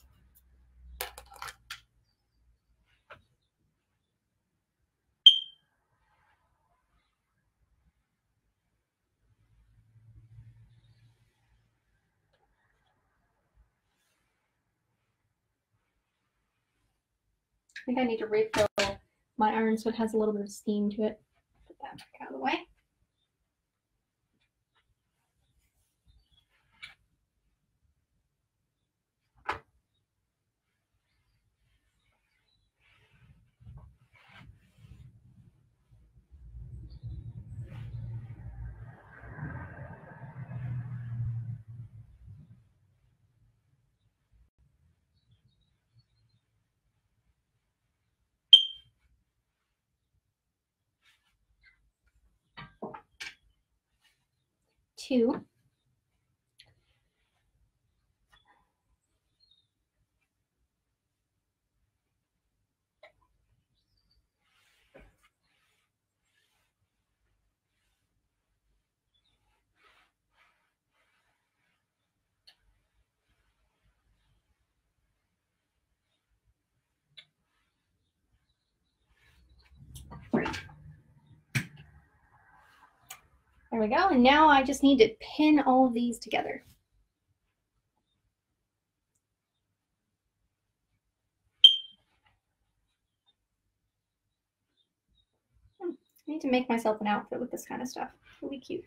[SPEAKER 1] I think I need to refill my iron so it has a little bit of steam to it. Put that back out of the way. Two. Three. There we go. And now I just need to pin all of these together. I need to make myself an outfit with this kind of stuff. It'll be cute.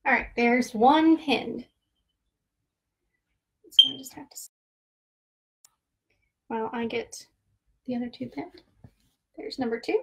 [SPEAKER 1] All right, there's one pinned. So I just have to, while I get the other two pinned. There's number two.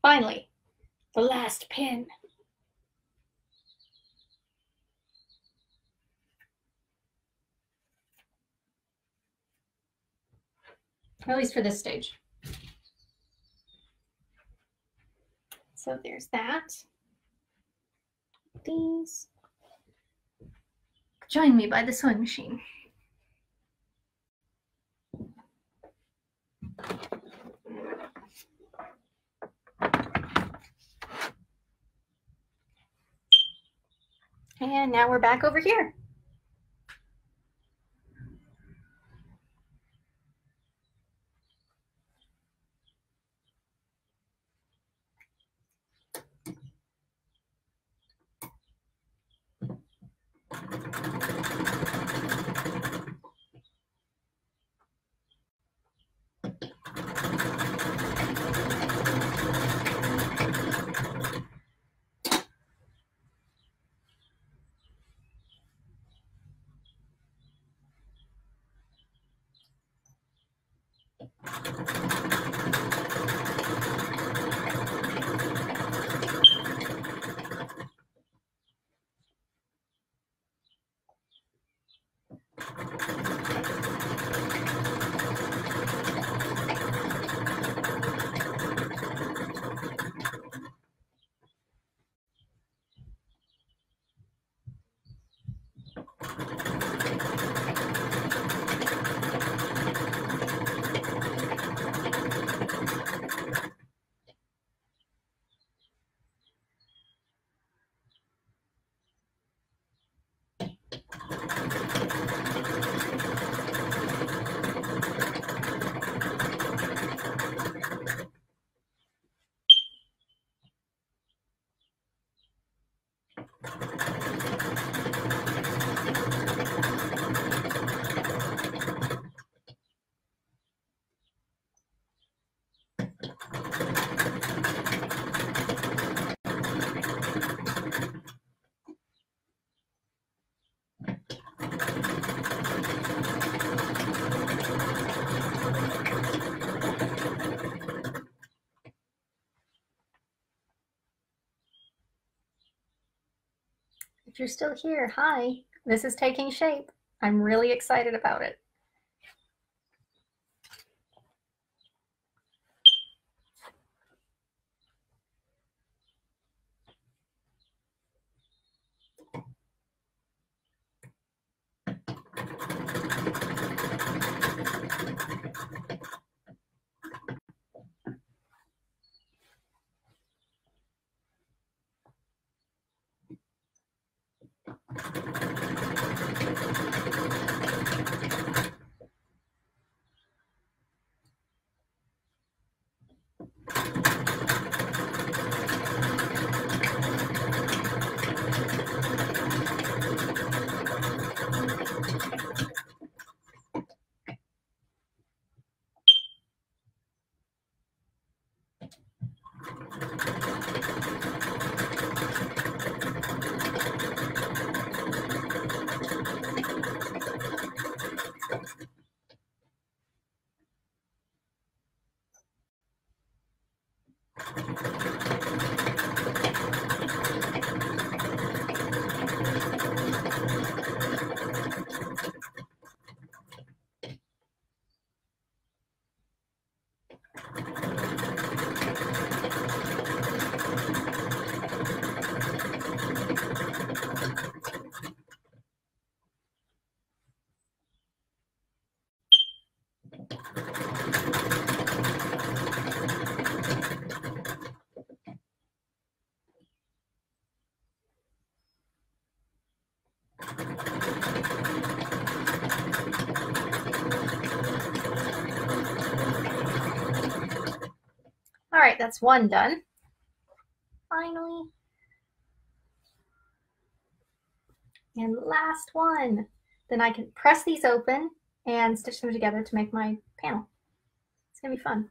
[SPEAKER 1] Finally, The last pin. At least for this stage. So there's that. These. Join me by the sewing machine. And now we're back over here. If you're still here, hi. This is taking shape. I'm really excited about it. All right, that's one done. Finally. And last one. Then I can press these open and stitch them together to make my panel. It's gonna be fun.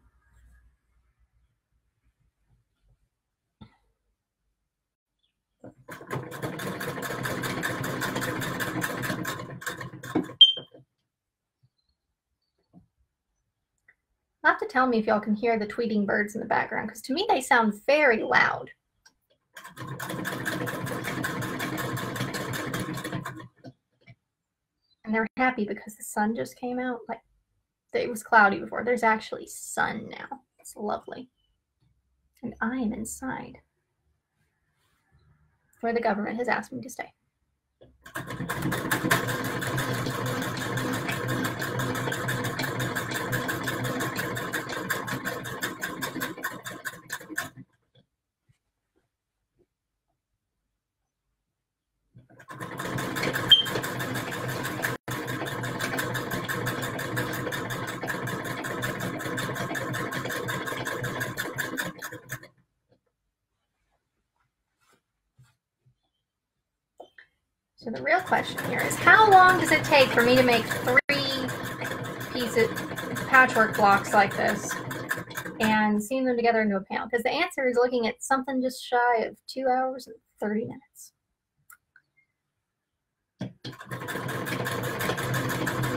[SPEAKER 1] You'll have to tell me if y'all can hear the tweeting birds in the background, because to me they sound very loud. And they're happy because the sun just came out. Like, it was cloudy before. There's actually sun now. It's lovely. And I am inside, where the government has asked me to stay. So the real question here is, how long does it take for me to make 3 pieces, patchwork blocks like this, and seam them together into a panel? Because the answer is looking at something just shy of 2 hours and 30 minutes.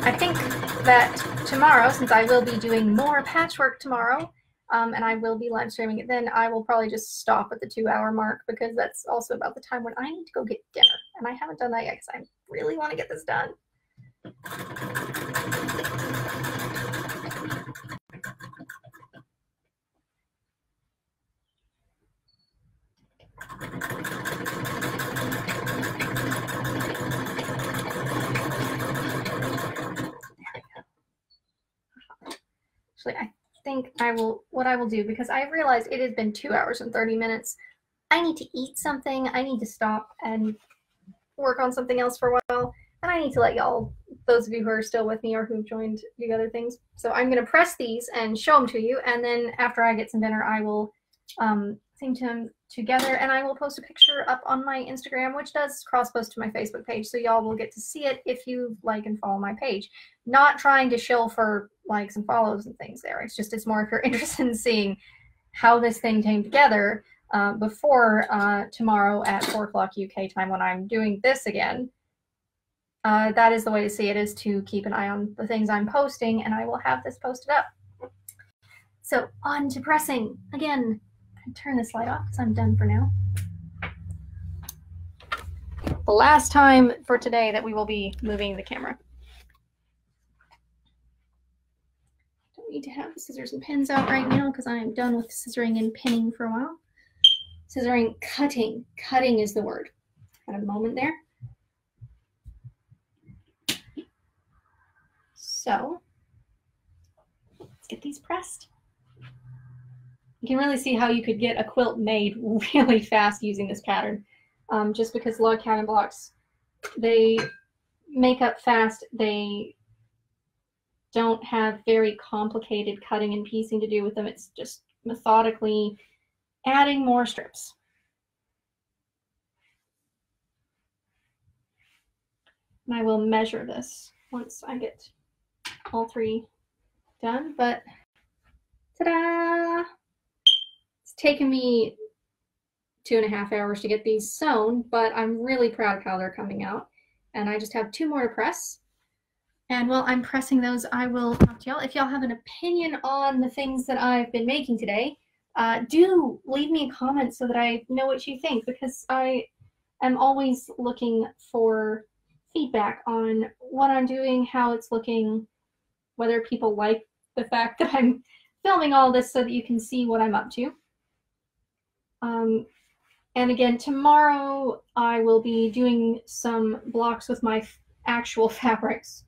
[SPEAKER 1] I think that tomorrow, since I will be doing more patchwork tomorrow, and I will be live streaming it then, I will probably just stop at the 2-hour mark, because that's also about the time when I need to go get dinner. And I haven't done that yet because I really want to get this done. Actually, I think what I will do, because I realized it has been 2 hours and 30 minutes. I need to eat something. I need to stop and work on something else for a while. And I need to let y'all, those of you who are still with me or who've joined the other things. So I'm going to press these and show them to you. And then after I get some dinner, I will seam them together, and I will post a picture up on my Instagram, which does cross-post to my Facebook page. So y'all will get to see it if you like and follow my page. Not trying to shill for likes and follows and things there. It's more if you're interested in seeing how this thing came together before tomorrow at 4 o'clock UK time when I'm doing this again. That is the way to see it, is to keep an eye on the things I'm posting, and I will have this posted up. So on to pressing. Again, I turn this light off because I'm done for now. The last time for today that we will be moving the camera. Don't need to have the scissors and pins out right now because I am done with scissoring and pinning for a while. Scissoring, cutting. Cutting is the word. Had a moment there. So let's get these pressed. You can really see how you could get a quilt made really fast using this pattern. Just because log cabin blocks, they make up fast. They don't have very complicated cutting and piecing to do with them. It's just methodically adding more strips. And I will measure this once I get all 3 done, but ta-da! It's taken me 2.5 hours to get these sewn, but I'm really proud of how they're coming out. And I just have 2 more to press. And while I'm pressing those, I will talk to y'all. If y'all have an opinion on the things that I've been making today, do leave me a comment so that I know what you think, because I am always looking for feedback on what I'm doing, how it's looking, whether people like the fact that I'm filming all this so that you can see what I'm up to. And again, tomorrow I will be doing some blocks with my actual fabrics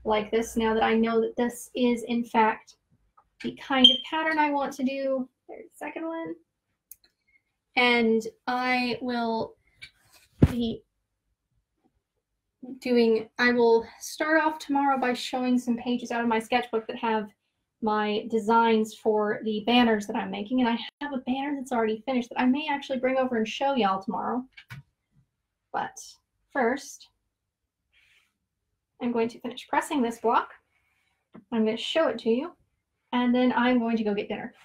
[SPEAKER 1] like this, now that I know that this is in fact the kind of pattern I want to do. There's the second one. And I will be I will start off tomorrow by showing some pages out of my sketchbook that have my designs for the banners that I'm making. And I have a banner that's already finished that I may actually bring over and show y'all tomorrow. But first, I'm going to finish pressing this block. I'm going to show it to you, and then I'm going to go get dinner.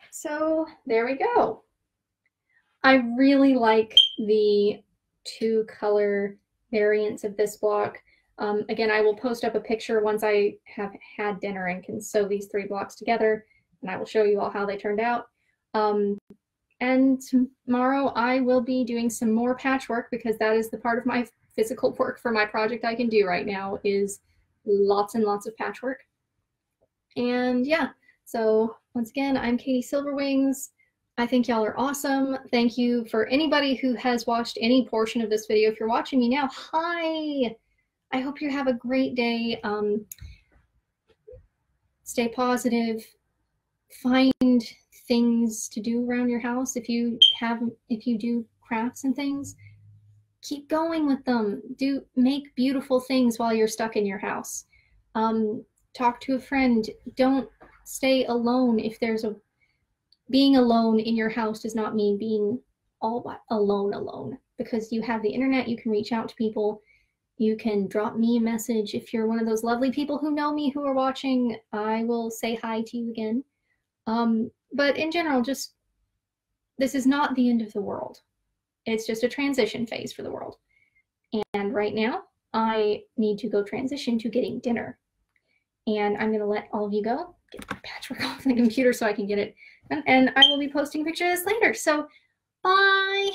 [SPEAKER 1] So there we go. I really like the 2 color variants of this block. Again, I will post up a picture once I have had dinner and can sew these 3 blocks together, and I will show you all how they turned out. And tomorrow I will be doing some more patchwork, because that is the part of my physical work for my project I can do right now, is lots and lots of patchwork. And yeah, so once again, I'm Katie Silverwings. I think y'all are awesome. Thank you for anybody who has watched any portion of this video. If you're watching me now, hi! I hope you have a great day. Stay positive. Find things to do around your house. If you do crafts and things, keep going with them. Make beautiful things while you're stuck in your house. Talk to a friend. Don't stay alone. Being alone in your house does not mean being all alone, because you have the internet. You can reach out to people. You can drop me a message. If you're one of those lovely people who know me who are watching, I will say hi to you again. But in general, this is not the end of the world. It's just a transition phase for the world. And right now, I need to go transition to getting dinner. And I'm going to let all of you go, get my patchwork off the computer so I can get it. And I will be posting pictures later. So, bye!